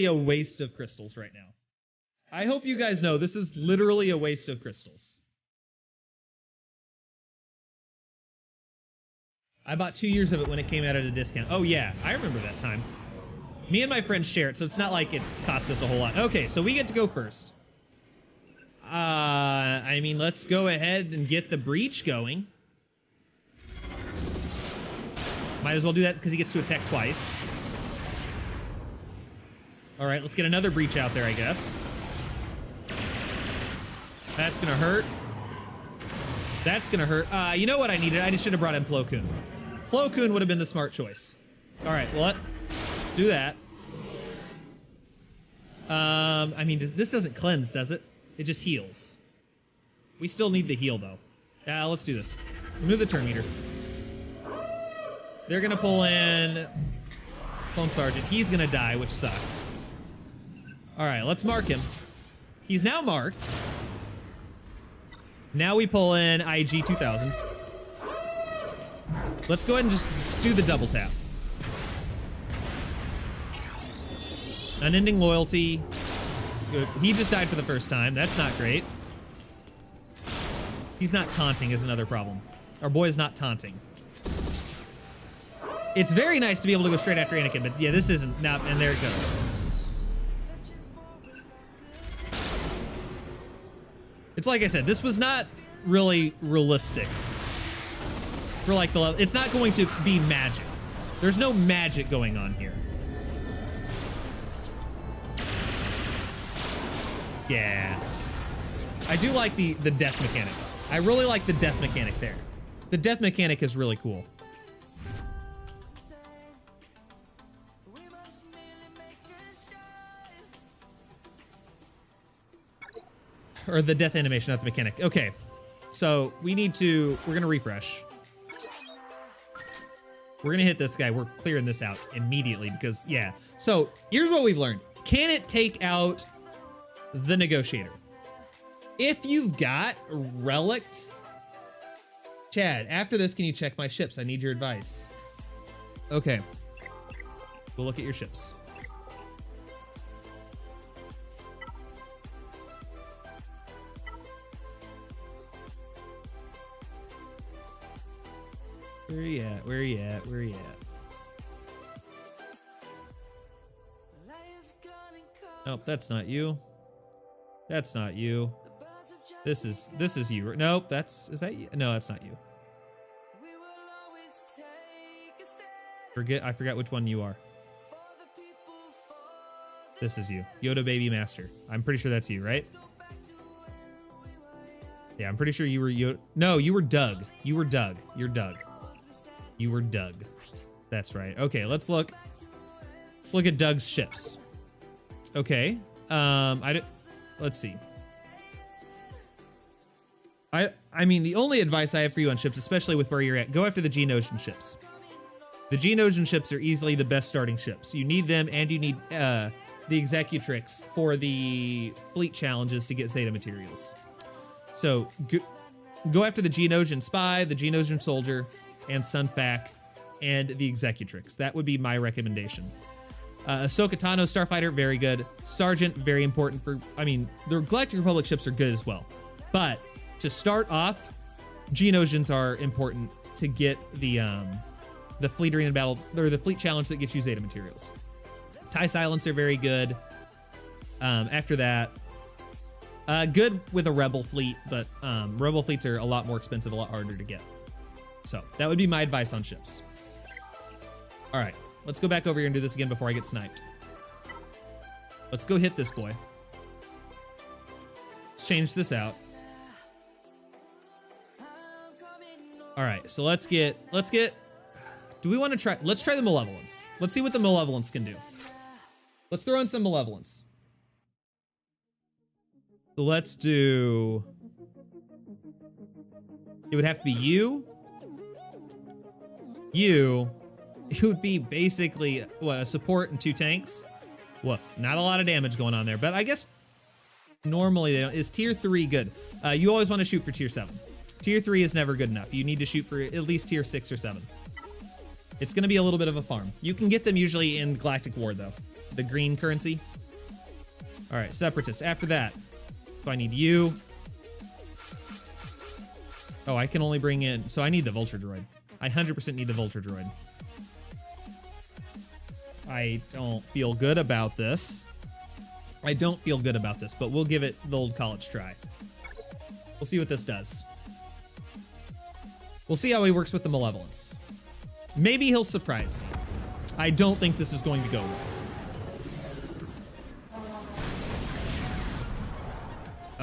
a waste of crystals right now. I hope you guys know this is literally a waste of crystals. I bought 2 years of it when it came out at a discount. Oh yeah, I remember that time. Me and my friends share it, so it's not like it cost us a whole lot. Okay, so we get to go first. I mean, let's go ahead and get the breach going. Might as well do that because he gets to attack twice. All right, let's get another breach out there, I guess. That's going to hurt. That's going to hurt. You know what I needed? I just should have brought in Plo Koon. Plo Koon would have been the smart choice. All right, well, let's do that. I mean, this doesn't cleanse, does it? It just heals. We still need the heal, though. Let's do this. Remove the turn meter. They're going to pull in Clone Sergeant. He's going to die, which sucks. All right, let's mark him. He's now marked. Now we pull in IG 2000. Let's go ahead and just do the double tap. Unending Loyalty. Good. He just died for the first time. That's not great. He's not taunting is another problem. Our boy is not taunting. It's very nice to be able to go straight after Anakin, but yeah, this isn't. Nah, and there it goes. It's like I said, this was not really realistic. For like the level, it's not going to be magic. There's no magic going on here. Yeah. I do like the death mechanic. I really like the death mechanic there. The death mechanic is really cool. Or the death animation, not the mechanic. Okay. So we're gonna refresh. We're gonna hit this guy. We're clearing this out immediately because, yeah. So here's what we've learned. Can it take out the Negotiator? If you've got relic, Chad, after this, can you check my ships? I need your advice. Okay. We'll look at your ships. Where are you at? Where are you at? Where are you at? Nope, that's not you. That's not you. This is you. Nope, is that you? No, that's not you. I forgot which one you are. This is you. Yoda Baby Master. I'm pretty sure that's you, right? Yeah, I'm pretty sure you were Yoda. No, you were Doug. You were Doug. You're Doug. You were Doug. That's right. Okay, let's look. Let's look at Doug's ships. Okay. Let's see. I mean, the only advice I have for you on ships, especially with where you're at, go after the Geonosian ships. The Geonosian ships are easily the best starting ships. You need them, and you need the Executrix for the fleet challenges to get Zeta materials. So go after the Geonosian Spy, the Geonosian Soldier, and Sunfac, and the Executrix. That would be my recommendation. Ahsoka Tano Starfighter, very good. Sergeant, very important for, I mean, the Galactic Republic ships are good as well. But to start off, Geonosians are important to get the fleet arena battle, or the fleet challenge that gets you Zeta materials. TIE Silencer, very good. After that, good with a Rebel fleet, but Rebel fleets are a lot more expensive, a lot harder to get. So that would be my advice on ships. All right, let's go back over here and do this again before I get sniped. Let's go hit this boy. Let's change this out. All right, so let's get, do we want to try, let's try the Malevolence. Let's see what the Malevolence can do. Let's throw in some Malevolence. So let's do, it would have to be you. It would be basically, what, a support and 2 tanks? Woof, not a lot of damage going on there, but I guess normally they don't. Is tier 3 good? You always want to shoot for tier 7. Tier 3 is never good enough. You need to shoot for at least tier 6 or 7. It's going to be a little bit of a farm. You can get them usually in Galactic War, though. The green currency. All right, Separatists. After that, so I need you. Oh, I can only bring in, so I need the Vulture Droid. I 100% need the Vulture Droid. I don't feel good about this. But we'll give it the old college try. We'll see what this does. We'll see how he works with the Malevolence. Maybe he'll surprise me. I don't think this is going to go well.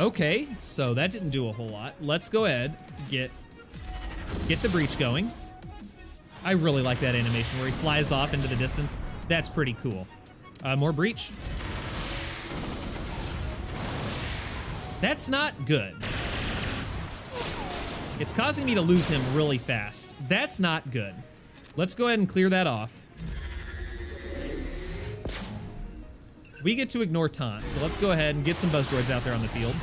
Okay, so that didn't do a whole lot. Let's go ahead, get the breach going. I really like that animation where he flies off into the distance. That's pretty cool. More breach. That's not good. It's causing me to lose him really fast. That's not good. Let's go ahead and clear that off. We get to ignore taunt, so let's go ahead and get some buzz droids out there on the field.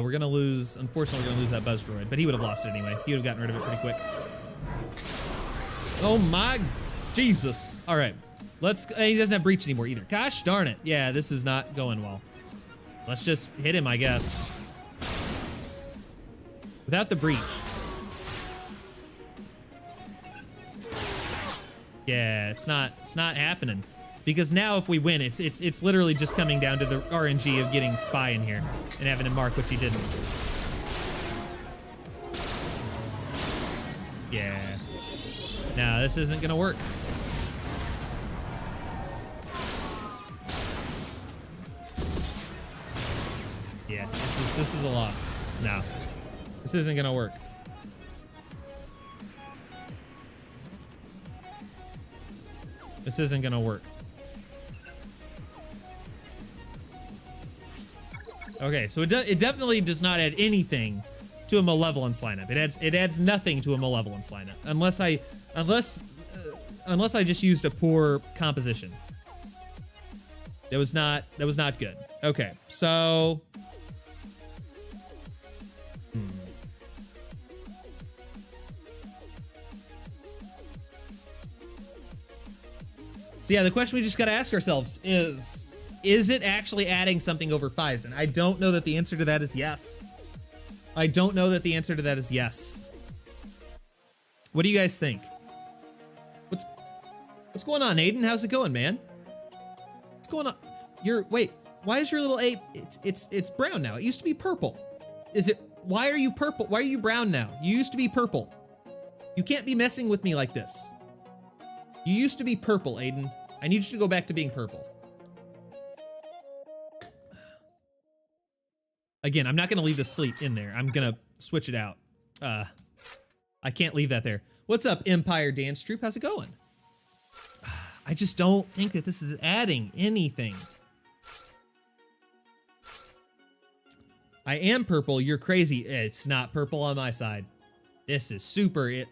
We're gonna lose, unfortunately we're gonna lose that buzz droid, but he would have lost it anyway. He would have gotten rid of it pretty quick. Oh my Jesus. All right, he doesn't have breach anymore either. Gosh darn it. Yeah, this is not going well. Let's just hit him, I guess. Without the breach. Yeah, it's not happening. Because now if we win, it's literally just coming down to the RNG of getting Spy in here and having him mark, which he didn't. Yeah. No, this isn't gonna work. Yeah, this is a loss. No. This isn't gonna work. This isn't gonna work. Okay, so it definitely does not add anything to a Malevolence lineup. It adds nothing to a Malevolence lineup unless I just used a poor composition. That was not good. Okay, so So yeah, the question we just got to ask ourselves is it actually adding something over 5s? And I don't know that the answer to that is yes. I don't know that the answer to that is yes. What do you guys think? What's going on, Aiden? How's it going, man? What's going on? Wait, why is your little ape, it's brown now. It used to be purple. Why are you purple? Why are you brown now? You used to be purple. You can't be messing with me like this. You used to be purple, Aiden. I need you to go back to being purple. Again, I'm not gonna leave this fleet in there. I'm gonna switch it out. I can't leave that there. What's up, Empire Dance Troop? How's it going? I just don't think that this is adding anything. I am purple. You're crazy. It's not purple on my side. This is super.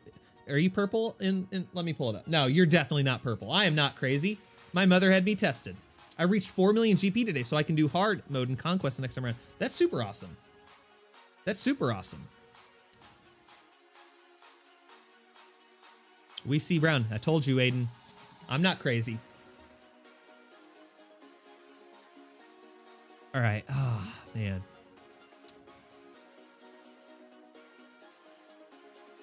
Are you purple? Let me pull it up. No, you're definitely not purple. I am not crazy. My mother had me tested. I reached 4 million GP today, so I can do hard mode and conquest the next time around. That's super awesome. That's super awesome. We see brown. I told you, Aiden. I'm not crazy. All right. Oh, man.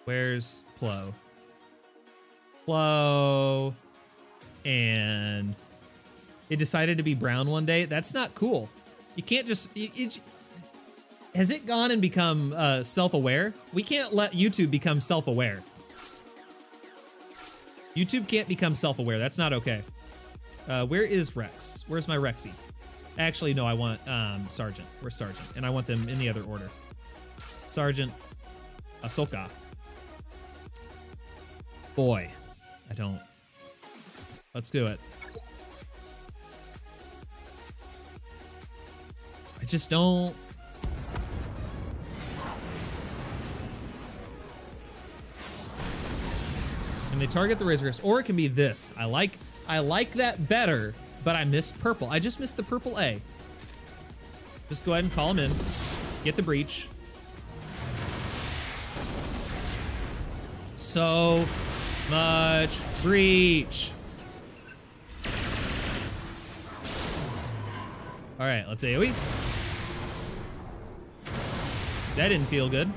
Where's Plo? Plo. And it decided to be brown one day. That's not cool. You can't just... has it gone and become self-aware? We can't let YouTube become self-aware. YouTube can't become self-aware. That's not okay. Where is Rex? Where's my Rexy? Actually, no, I want Sergeant. Where's Sergeant? And I want them in the other order. Sergeant Ahsoka. Boy, I don't. Let's do it. I just don't. And they target the Razor Crest, or it can be this. I like that better, but I missed purple. I just missed the purple A. Just go ahead and call him in. Get the breach. So much breach. All right, let's AoE. That didn't feel good.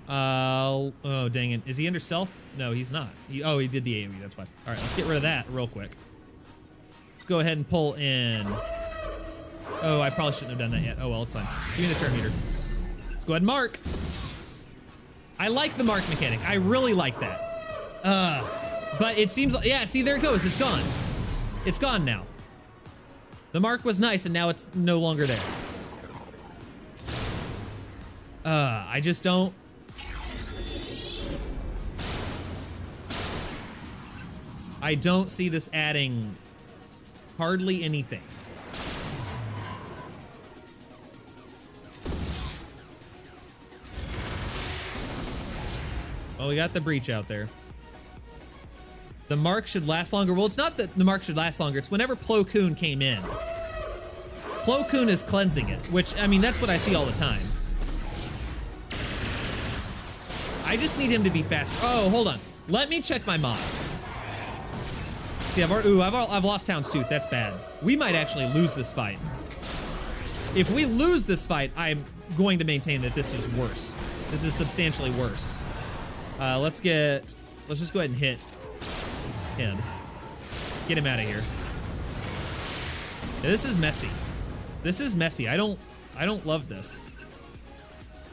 Oh, dang it. Is he under stealth? No, he's not. He did the AoE, that's why. All right, let's get rid of that real quick. Let's go ahead and pull in. Oh, I probably shouldn't have done that yet. Oh, well, it's fine. Give me the turn meter. Let's go ahead and mark. I like the mark mechanic. I really like that. But it seems like, yeah, see, there it goes. It's gone. It's gone now. The mark was nice, and now it's no longer there. I just don't. I don't see this adding hardly anything. Oh, we got the breach out there. The mark should last longer. Well, it's not that the mark should last longer. It's whenever Plo Koon came in. Plo Koon is cleansing it, which, I mean, that's what I see all the time. I just need him to be faster. Oh, hold on. Let me check my mods. See, I've lost Town's Tooth. That's bad. We might actually lose this fight. If we lose this fight, I'm going to maintain that this is worse. This is substantially worse. Let's just go ahead and hit him. Get him out of here. Yeah, this is messy. This is messy. I don't love this.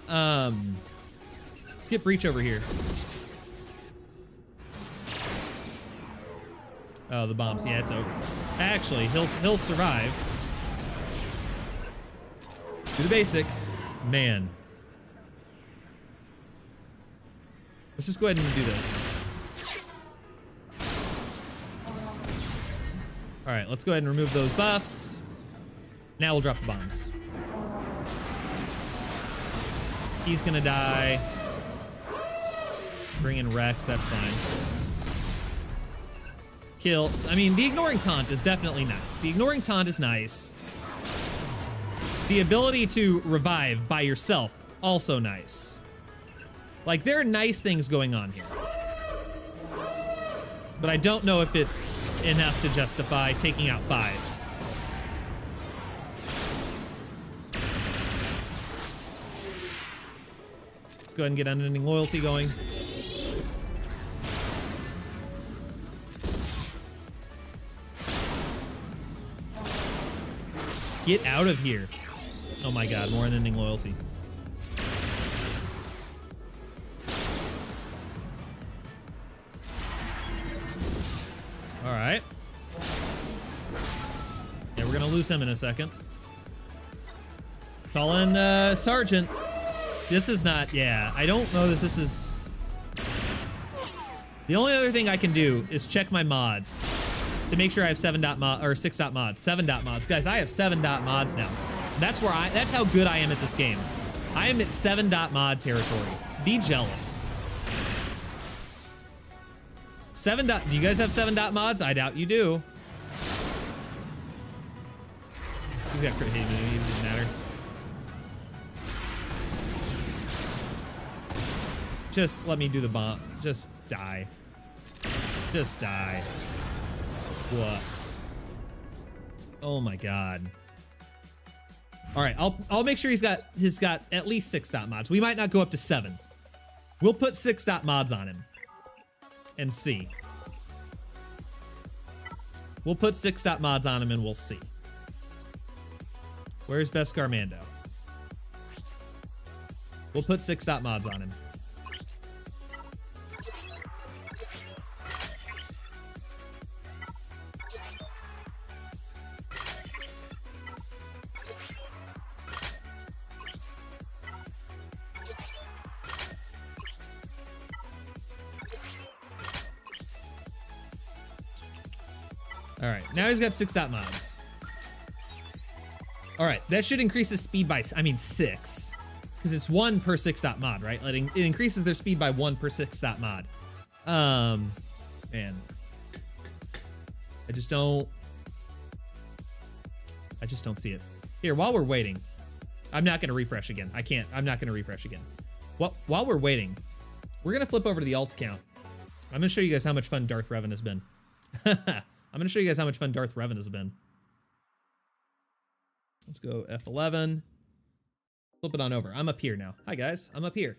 Let's get breach over here. Oh, the bombs. Yeah, it's over. Actually, he'll survive. Do the basic. Man. Let's just go ahead and do this. All right, let's go ahead and remove those buffs. Now we'll drop the bombs. He's gonna die. Bring in Rex, that's fine. Kill. I mean, the ignoring taunt is definitely nice. The ignoring taunt is nice. The ability to revive by yourself, also nice. Like, there are nice things going on here. But I don't know if it's enough to justify taking out fives. Let's go ahead and get unending loyalty going. Get out of here. Oh my god, more unending loyalty. All right. Yeah, we're gonna lose him in a second. Call in Sergeant. This is not, yeah, I don't know that this is... The only other thing I can do is check my mods to make sure I have 6 mods. 7 mods. Guys, I have 7 mods now. That's how good I am at this game. I am at 7 mod territory. Be jealous. 7 do you guys have 7 mods? I doubt you do. He's got crit hit immunity, it doesn't matter. Just let me do the bomb. Just die. Just die. What? Oh my god. All right, I'll make sure he's got at least 6 mods. We might not go up to 7. We'll put 6 mods on him and see. We'll put 6 mods on him and we'll see. Where's Beskar Mando? We'll put 6 mods on him. All right, now he's got 6 dot mods. All right, that should increase his speed by, 6. Because it's 1 per 6 dot mod, right? It increases their speed by 1 per 6 dot mod. Man. I just don't see it. Here, while we're waiting, I'm not gonna refresh again. I'm not gonna refresh again. While we're waiting, we're gonna flip over to the alt account. I'm gonna show you guys how much fun Darth Revan has been. I'm gonna show you guys how much fun Darth Revan has been. Let's go F11. Flip it on over. I'm up here now. Hi guys, I'm up here.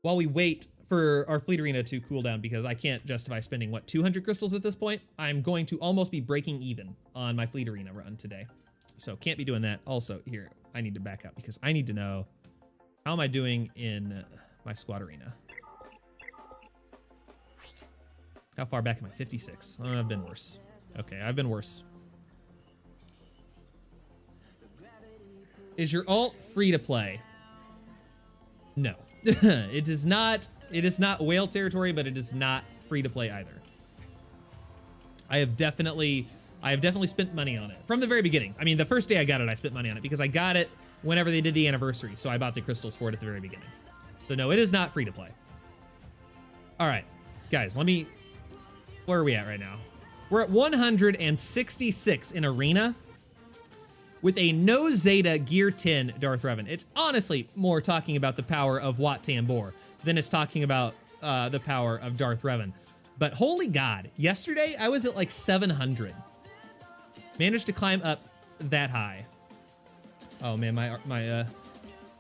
While we wait for our fleet arena to cool down, because I can't justify spending, what, 200 crystals at this point? I'm going to almost be breaking even on my fleet arena run today. So can't be doing that. Also, here, I need to back up because I need to know how am I doing in my squad arena. How far back am I? 56. Oh, I've been worse. Okay, I've been worse. Is your alt free to play? No. It is not whale territory, but it is not free to play either. I have definitely spent money on it from the very beginning. I mean, the first day I got it, I spent money on it because I got it whenever they did the anniversary. So I bought the crystals for it at the very beginning. So no, it is not free to play. All right, guys, where are we at right now? We're at 166 in arena with a no Zeta Gear 10 Darth Revan. It's honestly more talking about the power of Wat Tambor than it's talking about the power of Darth Revan. But holy God, yesterday I was at like 700. Managed to climb up that high. Oh man, my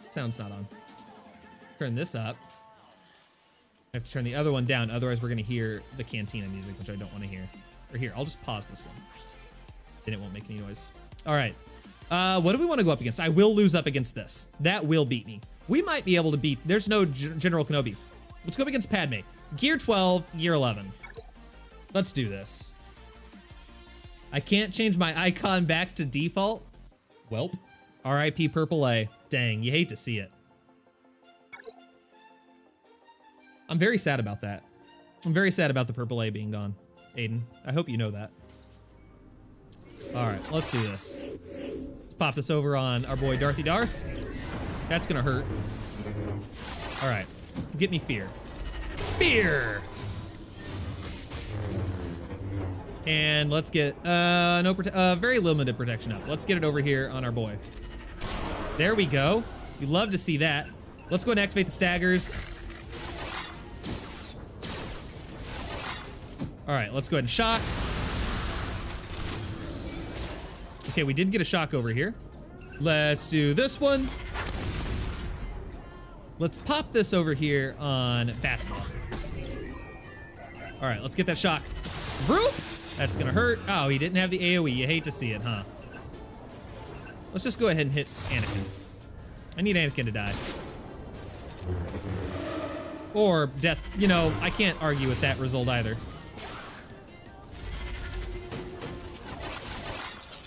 sound's not on. Turn this up. I have to turn the other one down, otherwise we're gonna hear the cantina music, which I don't want to hear. Or here, I'll just pause this one. Then it won't make any noise. All right. What do we want to go up against? I will lose up against this. That will beat me. We might be able to beat... There's no General Kenobi. Let's go up against Padme. Gear 12, Gear 11. Let's do this. I can't change my icon back to default. Welp. RIP Purple A. Dang, you hate to see it. I'm very sad about that. I'm very sad about the Purple A being gone. Aiden, I hope you know that. All right, let's do this. Let's pop this over on our boy Darthy Darth. That's gonna hurt. All right, get me fear. Fear! And let's get very limited protection up. Let's get it over here on our boy. There we go. You love to see that. Let's go and activate the staggers. All right, let's go ahead and shock. Okay, we did get a shock over here. Let's do this one. Let's pop this over here on Bastila. All right, let's get that shock. Vroom! That's gonna hurt. Oh, he didn't have the AoE. You hate to see it, huh? Let's just go ahead and hit Anakin. I need Anakin to die. Or death. You know, I can't argue with that result either.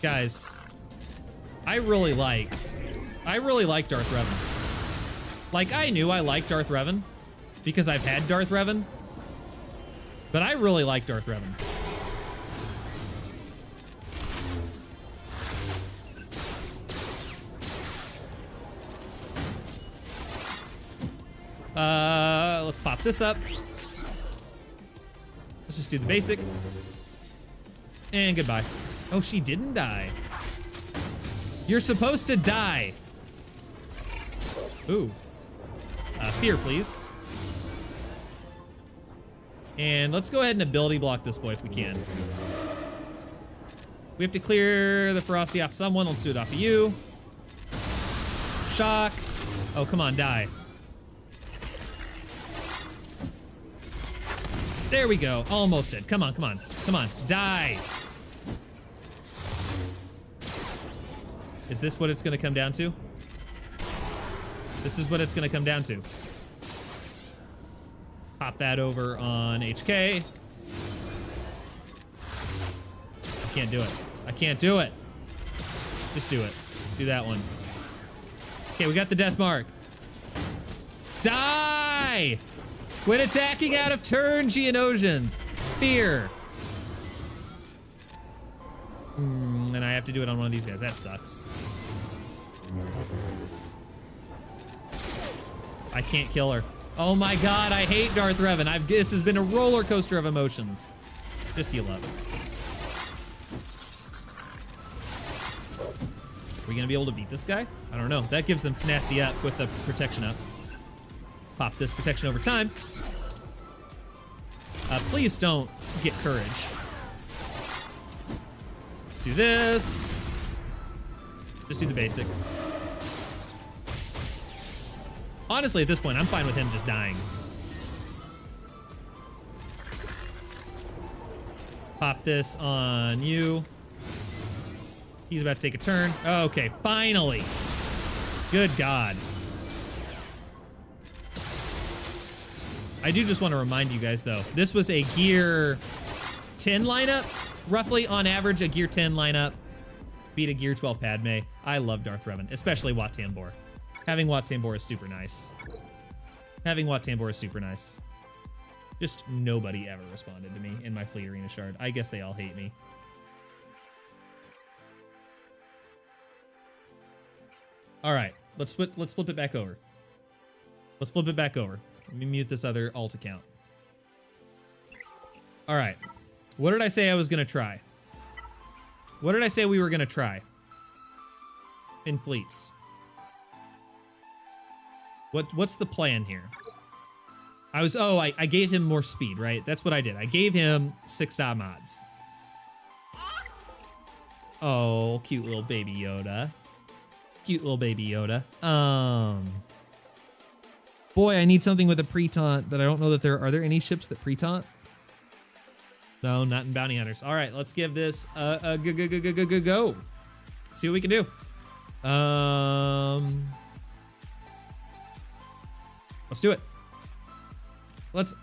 Guys, I really like Darth Revan. Like, I knew I liked Darth Revan because I've had Darth Revan, but I really like Darth Revan. Let's pop this up. Let's just do the basic. And goodbye. Oh, she didn't die. You're supposed to die. Ooh. Fear, please. And let's go ahead and ability block this boy if we can. We have to clear the ferocity off someone. Let's do it off of you. Shock. Oh, come on, die. There we go. Almost did. Come on, come on. Come on. Die. Is this what it's going to come down to? This is what it's going to come down to. Pop that over on HK. I can't do it. I can't do it. Just do it. Do that one. Okay, we got the death mark. Die! Quit attacking out of turn, Geonosians. Fear. And I have to do it on one of these guys. That sucks. I can't kill her. Oh my god, I hate Darth Revan. This has been a roller coaster of emotions. Just heal up. Are we gonna be able to beat this guy? I don't know. That gives them tenacity up with the protection up. Pop this protection over time. Please don't get courage. Let's do this. Just do the basic. Honestly, at this point, I'm fine with him just dying. Pop this on you. He's about to take a turn. Okay, finally. Good God. I do just want to remind you guys, though, this was a Gear 10 lineup. Roughly, on average, a Gear 10 lineup beat a Gear 12 Padme. I love Darth Revan, especially Wat Tambor. Having Wat Tambor is super nice. Having Wat Tambor is super nice. Just nobody ever responded to me in my Fleet Arena shard. I guess they all hate me. All right, let's flip it back over. Let's flip it back over. Let me mute this other alt account. All right, what did I say I was gonna try? What did I say we were gonna try? In fleets. What's the plan here? I gave him more speed, right? That's what I did. I gave him 6-star mods. Oh, cute little baby Yoda. Cute little baby Yoda. Boy, I need something with a pre-taunt, but I don't know that are there any ships that pre-taunt? No, not in Bounty Hunters. All right, let's give this a go. See what we can do. Let's do it.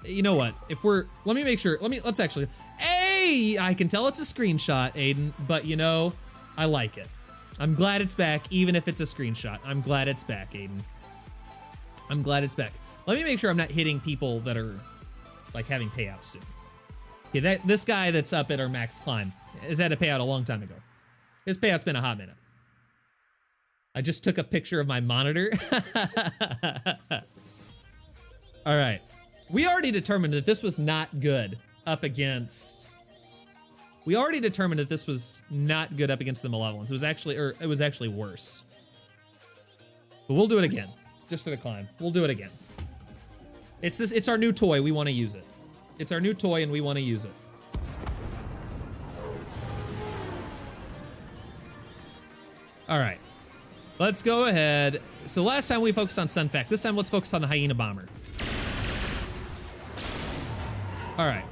You know what? Let's actually, hey, I can tell it's a screenshot, Aiden, but you know, I like it. I'm glad it's back, even if it's a screenshot. I'm glad it's back, Aiden. I'm glad it's back. Let me make sure I'm not hitting people that are like having payouts soon. Okay, this guy that's up at our max climb has had a payout a long time ago. His payout's been a hot minute. I just took a picture of my monitor. All right. We already determined that this was not good up against... We already determined that this was not good up against the Malevolence. It was actually worse. But we'll do it again. Just for the climb. We'll do it again. It's our new toy. We want to use it. It's our new toy and we want to use it. All right. Let's go ahead. So last time we focused on Sunfac. This time let's focus on the Hyena Bomber. All right.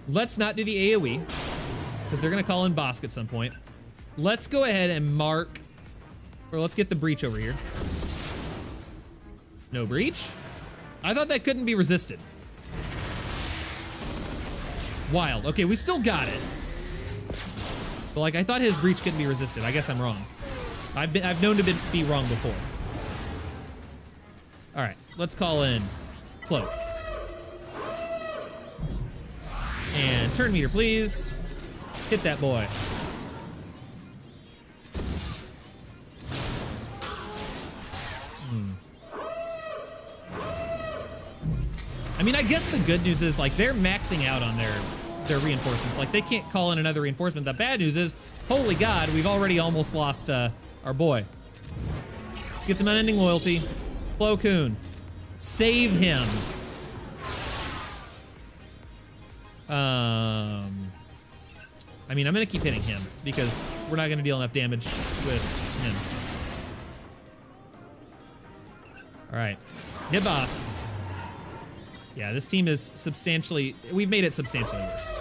Let's not do the AoE because they're going to call in Bosk at some point. Let's go ahead and mark, or let's get the breach over here. No breach? I thought that couldn't be resisted. Wild. Okay, we still got it. But like, I thought his breach couldn't be resisted. I guess I'm wrong. I've known to be wrong before. All right, let's call in Cloak. And turn meter, please. Hit that boy. I mean, I guess the good news is like they're maxing out on their reinforcements. Like they can't call in another reinforcement. The bad news is, holy God, we've already almost lost our boy. Let's get some unending loyalty. Plo Koon, save him. I mean, I'm gonna keep hitting him because we're not gonna deal enough damage with him. All right, hit Bosk. Yeah, this team is we've made it substantially worse.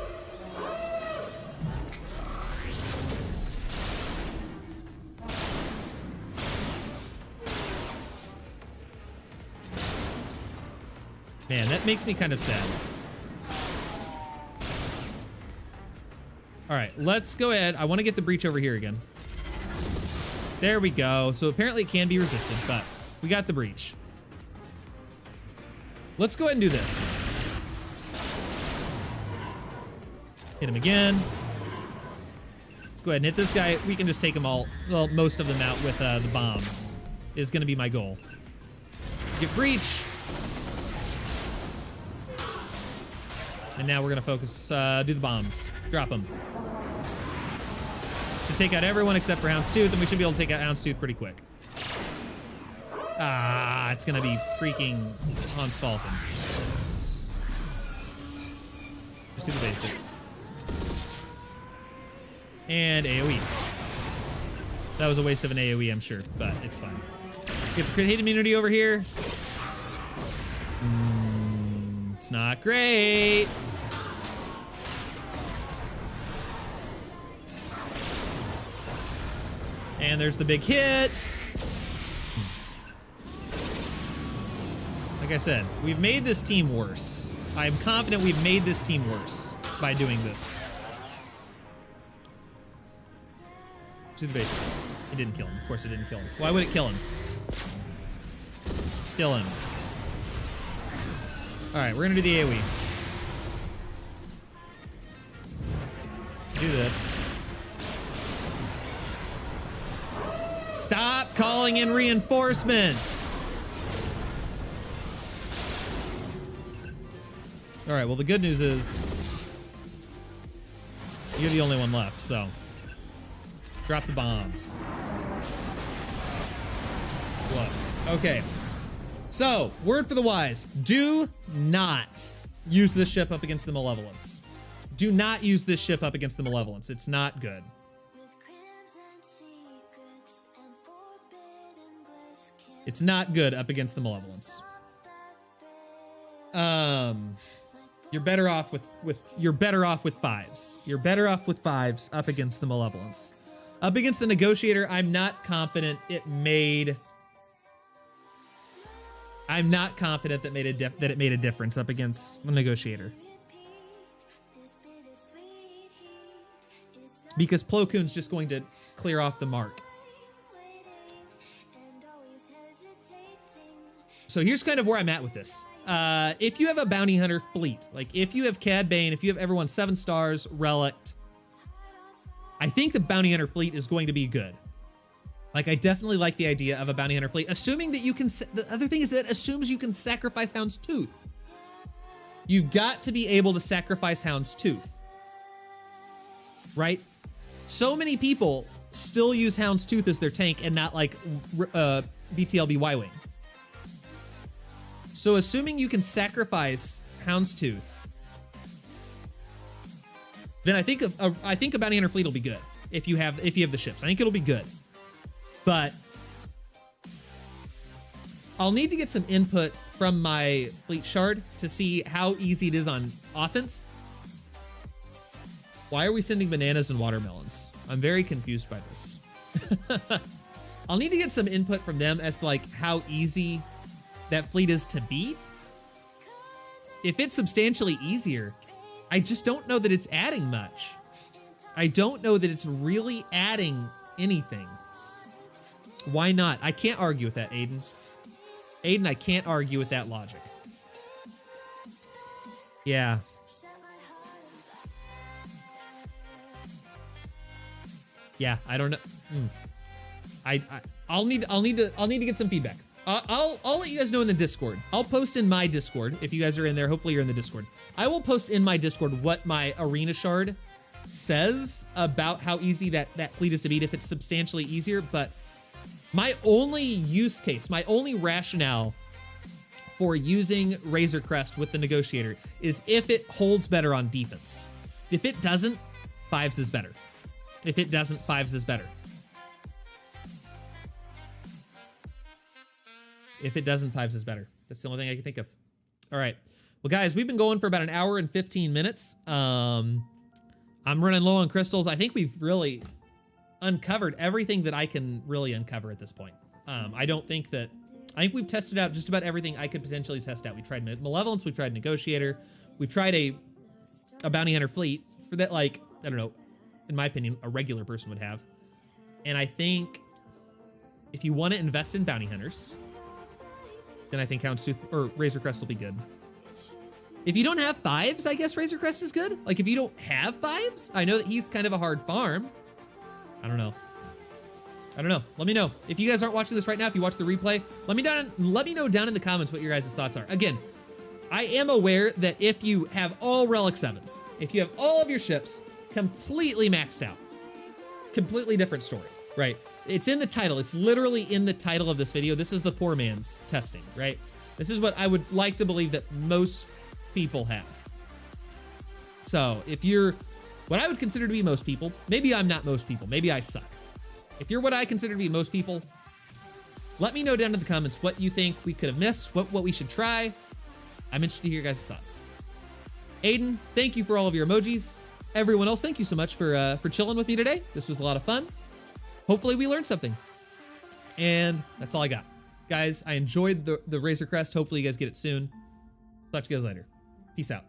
Man, that makes me kind of sad. All right, let's go ahead. I want to get the breach over here again. There we go. So apparently it can be resisted, but we got the breach. Let's go ahead and do this. Hit him again. Let's go ahead and hit this guy. We can just take them all, well, most of them out with the bombs is going to be my goal. Get breach. And now we're going to focus, do the bombs. Drop them. Should take out everyone except for Houndstooth, and we should be able to take out Houndstooth pretty quick. Ah, it's going to be freaking Hans Falcon. Just do the basic. And AoE. That was a waste of an AoE, I'm sure, but it's fine. Let's get the crit hit immunity over here. It's not great. And there's the big hit. Like I said, we've made this team worse. I'm confident we've made this team worse by doing this. Do the basic. It didn't kill him. Of course it didn't kill him. Why would it kill him? Kill him. Alright, we're gonna do the AoE. Do this. Stop calling in reinforcements! Alright, well the good news is you're the only one left, so drop the bombs. Whoa. Okay. So, word for the wise. Do not use this ship up against the Malevolence. Do not use this ship up against the Malevolence. It's not good. It's not good up against the Malevolence. You're better off with fives. You're better off with fives up against the Malevolence. Up against the Negotiator, I'm not confident it made that it made a difference up against the Negotiator. Because Plo Koon's just going to clear off the mark. So here's kind of where I'm at with this. If you have a bounty hunter fleet, like if you have Cad Bane, if you have everyone 7 stars, relic, I think the bounty hunter fleet is going to be good. Like, I definitely like the idea of a bounty hunter fleet, assuming that you can, the other thing is that assumes you can sacrifice Houndstooth. You've got to be able to sacrifice Houndstooth. Right? So many people still use Houndstooth as their tank and not like BTLB Y-Wing. So assuming you can sacrifice Houndstooth, then I think a bounty hunter fleet will be good if you have the ships. I think it'll be good. But I'll need to get some input from my fleet shard to see how easy it is on offense. Why are we sending bananas and watermelons? I'm very confused by this. I'll need to get some input from them as to like how easy that fleet is to beat. If it's substantially easier, I just don't know that it's adding much. I don't know that it's really adding anything. Why not? I can't argue with that, Aiden. Aiden, I can't argue with that logic. Yeah. Yeah, I don't know. I'll need to get some feedback. I'll let you guys know in the Discord. I'll post in my Discord if you guys are in there. Hopefully you're in the Discord. I will post in my Discord what my arena shard says about how easy that fleet is to beat if it's substantially easier. But my only use case, my only rationale for using Razor Crest with the Negotiator is if it holds better on defense. If it doesn't, fives is better. If it doesn't, fives is better. If it doesn't, fives is better. That's the only thing I can think of. All right. Well, guys, we've been going for about an hour and 15 minutes. I'm running low on crystals. I think we've really uncovered everything that I can really uncover at this point. I think we've tested out just about everything I could potentially test out. We tried Malevolence, we tried Negotiator, we've tried a bounty hunter fleet for that, like, I don't know, in my opinion, a regular person would have. And I think if you want to invest in bounty hunters, then I think Houndstooth or Razor Crest will be good. If you don't have fives, I guess Razor Crest is good. Like if you don't have fives, I know that he's kind of a hard farm, I don't know. I don't know. Let me know. If you guys aren't watching this right now, if you watch the replay, let me know down in the comments what your guys' thoughts are. Again, I am aware that if you have all Relic 7s, if you have all of your ships completely maxed out, completely different story, right? It's in the title. It's literally in the title of this video. This is the poor man's testing, right? This is what I would like to believe that most people have. So if you're what I would consider to be most people, maybe I'm not most people, maybe I suck. If you're what I consider to be most people, let me know down in the comments what you think we could have missed, what we should try. I'm interested to hear your guys' thoughts. Aiden, thank you for all of your emojis. Everyone else, thank you so much for chilling with me today. This was a lot of fun. Hopefully we learned something. And that's all I got. Guys, I enjoyed the Razor Crest. Hopefully you guys get it soon. Talk to you guys later. Peace out.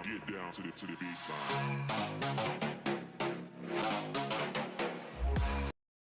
Get down to the B side.